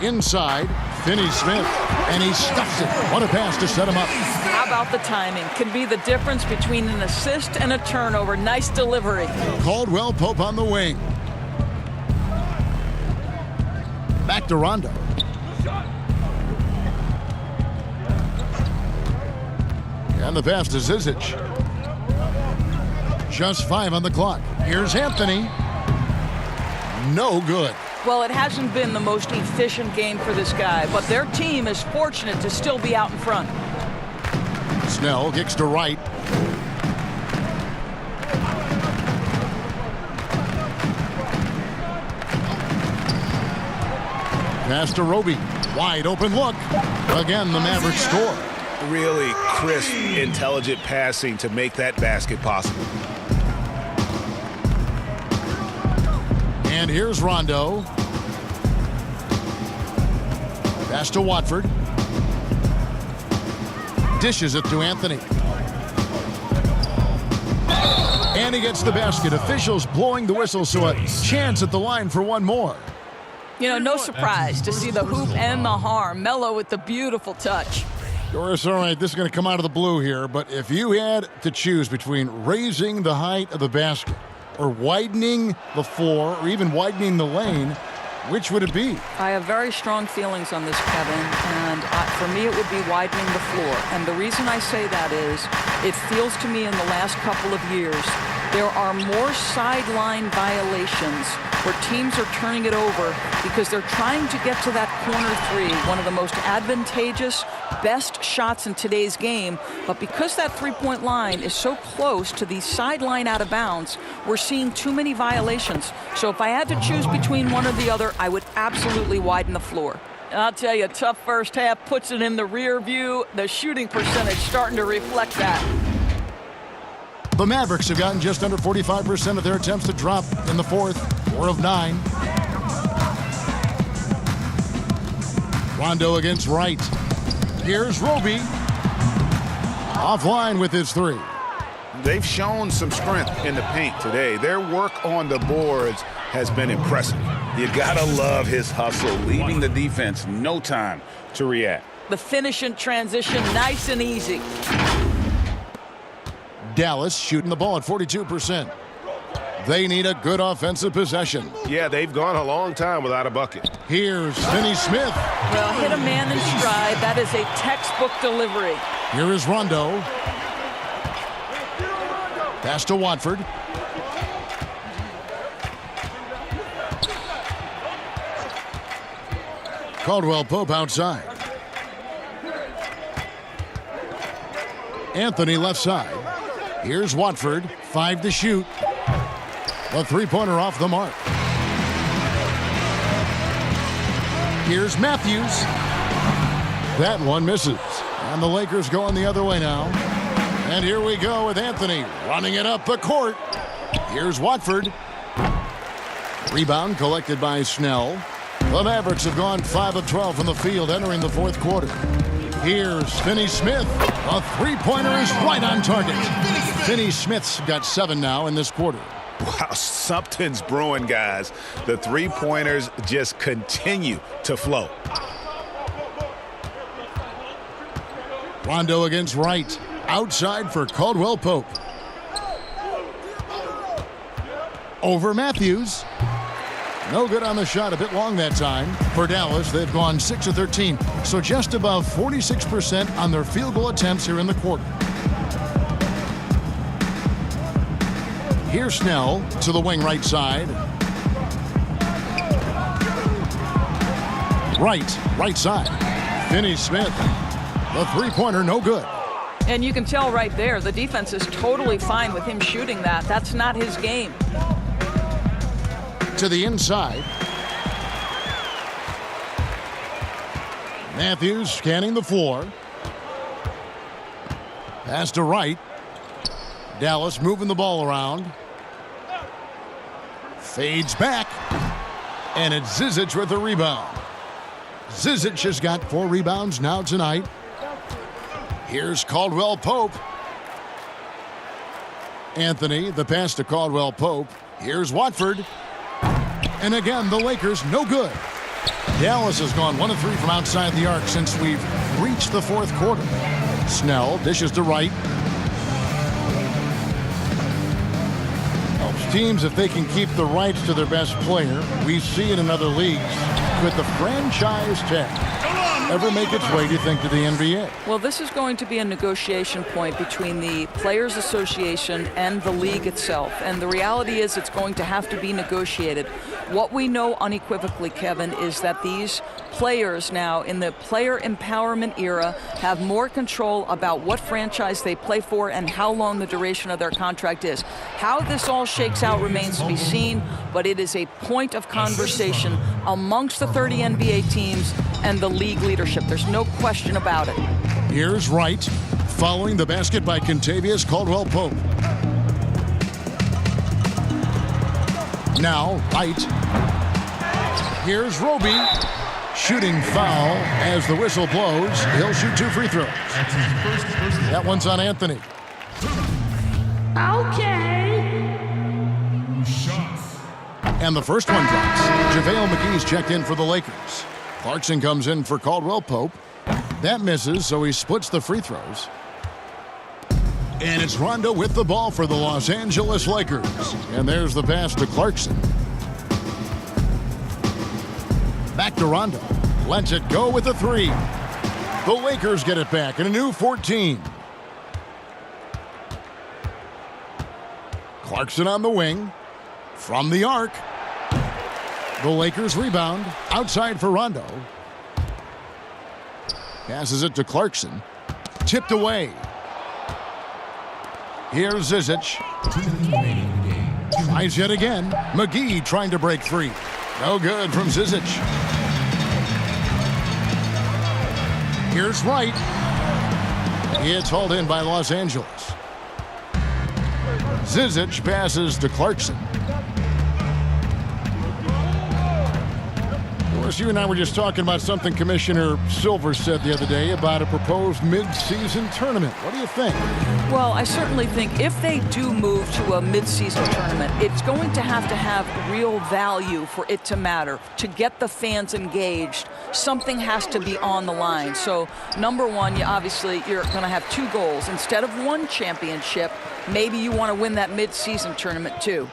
Inside, Finney-Smith, and he stuffs it. What a pass to set him up. How about the timing? Can be the difference between an assist and a turnover. Nice delivery. Caldwell Pope on the wing. Back to Rondo. And the pass to Zizic. Just 5 on the clock. Here's Anthony. No good. Well, it hasn't been the most efficient game for this guy, but their team is fortunate to still be out in front. Snell kicks to Wright. Pass to Roby. Wide open look. Again, the Mavericks score. Really crisp, intelligent passing to make that basket possible. And here's Rondo. Pass to Watford. Dishes it to Anthony. And he gets the basket. Officials blowing the whistle, so a chance at the line for one more. You know, no surprise to see the hoop and the harm. Melo with the beautiful touch. Doris, all right, this is going to come out of the blue here, but if you had to choose between raising the height of the basket or widening the floor or even widening the lane, which would it be? I have very strong feelings on this, Kevin, and for me it would be widening the floor. And the reason I say that is it feels to me in the last couple of years there are more sideline violations where teams are turning it over because they're trying to get to that corner three, one of the most advantageous, best shots in today's game. But because that three-point line is so close to the sideline out of bounds, we're seeing too many violations. So if I had to choose between one or the other, I would absolutely widen the floor. I'll tell you, tough first half puts it in the rear view. The shooting percentage starting to reflect that. The Mavericks have gotten just under 45% of their attempts to drop in the fourth, 4 of 9. Rondo against Wright. Here's Roby. Offline with his 3. They've shown some strength in the paint today. Their work on the boards has been impressive. You gotta love his hustle, leaving the defense no time to react. The finish in transition, nice and easy. Dallas shooting the ball at 42%. They need a good offensive possession. Yeah, they've gone a long time without a bucket. Here's Finney Smith. Well, hit a man in stride. That is a textbook delivery. Here is Rondo. Pass to Watford. Caldwell Pope outside. Anthony left side. Here's Watford. 5 to shoot. The three-pointer off the mark. Here's Matthews. That one misses. And the Lakers going the other way now. And here we go with Anthony running it up the court. Here's Watford. Rebound collected by Snell. The Mavericks have gone 5 of 12 from the field entering the fourth quarter. Here's Finney Smith. A three-pointer is right on target. Finney Smith's got 7 now in this quarter. Wow, something's brewing, guys. The three-pointers just continue to flow. Rondo against Wright. Outside for Caldwell Pope. Over Matthews. No good on the shot, a bit long that time. For Dallas, they've gone 6 of 13, so just above 46% on their field goal attempts here in the quarter. Here's Snell to the wing right side. Right side. Finney Smith. The three-pointer, no good. And you can tell right there, the defense is totally fine with him shooting that. That's not his game. To the inside. Matthews scanning the floor. Pass to Wright. Dallas moving the ball around. Fades back. And it's Zizic with the rebound. Zizic has got 4 rebounds now tonight. Here's Caldwell Pope. Anthony, the pass to Caldwell Pope. Here's Watford. And again, the Lakers, no good. Dallas has gone 1 of 3 from outside the arc since we've reached the fourth quarter. Snell dishes to Wright. Helps teams if they can keep the rights to their best player. We see it in other leagues. Could the franchise tag ever make its way, do you think, to the NBA? Well, this is going to be a negotiation point between the Players Association and the league itself. And the reality is it's going to have to be negotiated. What we know unequivocally, Kevin, is that these players now in the player empowerment era have more control about what franchise they play for and how long the duration of their contract is. How this all shakes out remains to be seen, but it is a point of conversation amongst the 30 NBA teams and the league leadership. There's no question about it. Here's Wright, following the basket by Kentavious Caldwell-Pope. Now, Wright. Here's Roby. Shooting foul as the whistle blows. He'll shoot 2 free throws. That one's on Anthony. Okay. And the first one drops. JaVale McGee's checked in for the Lakers. Clarkson comes in for Caldwell-Pope. That misses, so he splits the free throws. And it's Rondo with the ball for the Los Angeles Lakers. And there's the pass to Clarkson. Back to Rondo. Lets it go with the 3. The Lakers get it back in a new 14. Clarkson on the wing. From the arc. The Lakers rebound. Outside for Rondo. Passes it to Clarkson. Tipped away. Here's Zizic. Tries yet again. McGee trying to break free. No good from Zizic. Here's Wright. It's hauled in by Los Angeles. Zizic passes to Clarkson. Of course, you and I were just talking about something Commissioner Silver said the other day about a proposed mid-season tournament. What do you think? Well, I certainly think if they do move to a mid-season tournament, it's going to have real value for it to matter. To get the fans engaged, something has to be on the line. So, number one, you're going to have two goals. Instead of one championship, maybe you want to win that mid-season tournament too.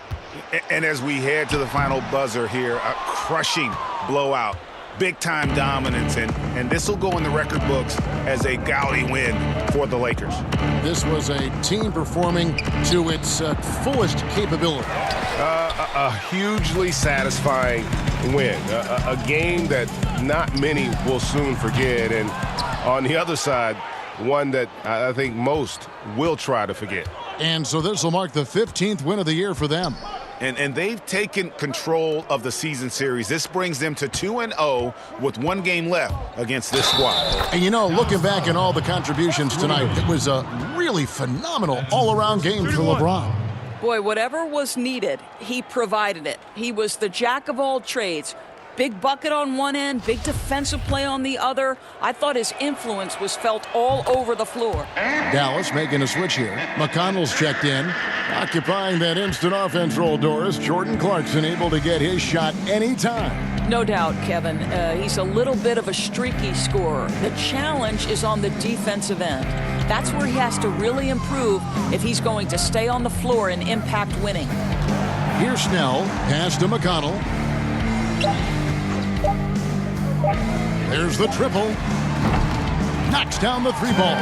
And as we head to the final buzzer here, a crushing blowout, big-time dominance, and this will go in the record books as a gaudy win for the Lakers. This was a team performing to its fullest capability. A hugely satisfying win, a game that not many will soon forget, and on the other side, one that I think most will try to forget. And so this will mark the 15th win of the year for them. And they've taken control of the season series. This brings them to 2-0 with one game left against this squad. And you know, looking back at all the contributions tonight, it was a really phenomenal all-around game for LeBron. Boy, whatever was needed, he provided it. He was the jack of all trades. Big bucket on one end, big defensive play on the other. I thought his influence was felt all over the floor. Dallas making a switch here. McConnell's checked in. Occupying that instant offense role, Doris. Jordan Clarkson able to get his shot anytime. No doubt, Kevin. He's a little bit of a streaky scorer. The challenge is on the defensive end. That's where he has to really improve if he's going to stay on the floor and impact winning. Here's Snell. Pass to McConnell. There's the triple. Knocks down the three ball.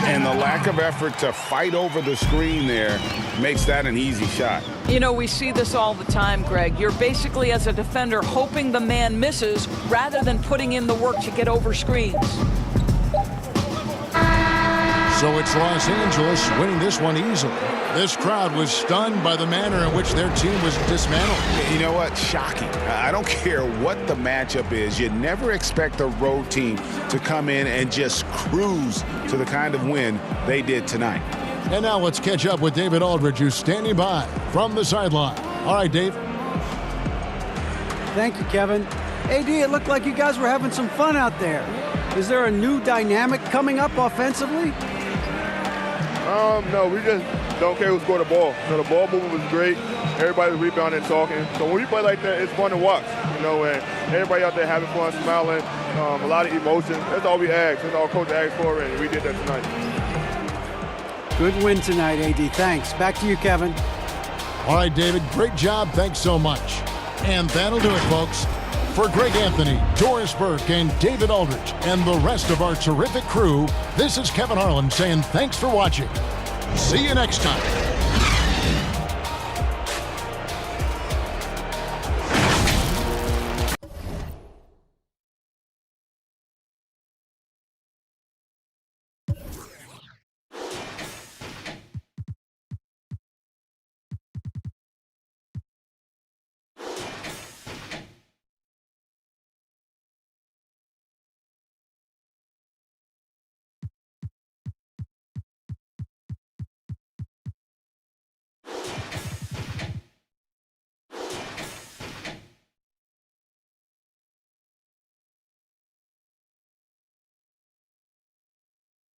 And the lack of effort to fight over the screen there makes that an easy shot. You know, we see this all the time, Greg. You're basically, as a defender, hoping the man misses rather than putting in the work to get over screens. So it's Los Angeles winning this one easily. This crowd was stunned by the manner in which their team was dismantled. You know what? Shocking. I don't care what the matchup is. You never expect a road team to come in and just cruise to the kind of win they did tonight. And now let's catch up with David Aldridge, who's standing by from the sideline. All right, Dave. Thank you, Kevin. AD, it looked like you guys were having some fun out there. Is there a new dynamic coming up offensively? No, we just don't care who scored the ball. You know, the ball movement was great. Everybody's rebounding and talking. So when we play like that, it's fun to watch. You know, and everybody out there having fun, smiling, a lot of emotion. That's all we ask. That's all Coach asked for, and we did that tonight. Good win tonight, AD. Thanks. Back to you, Kevin. All right, David. Great job. Thanks so much. And that'll do it, folks. For Greg Anthony, Doris Burke, and David Aldridge, and the rest of our terrific crew, this is Kevin Harlan saying thanks for watching. See you next time.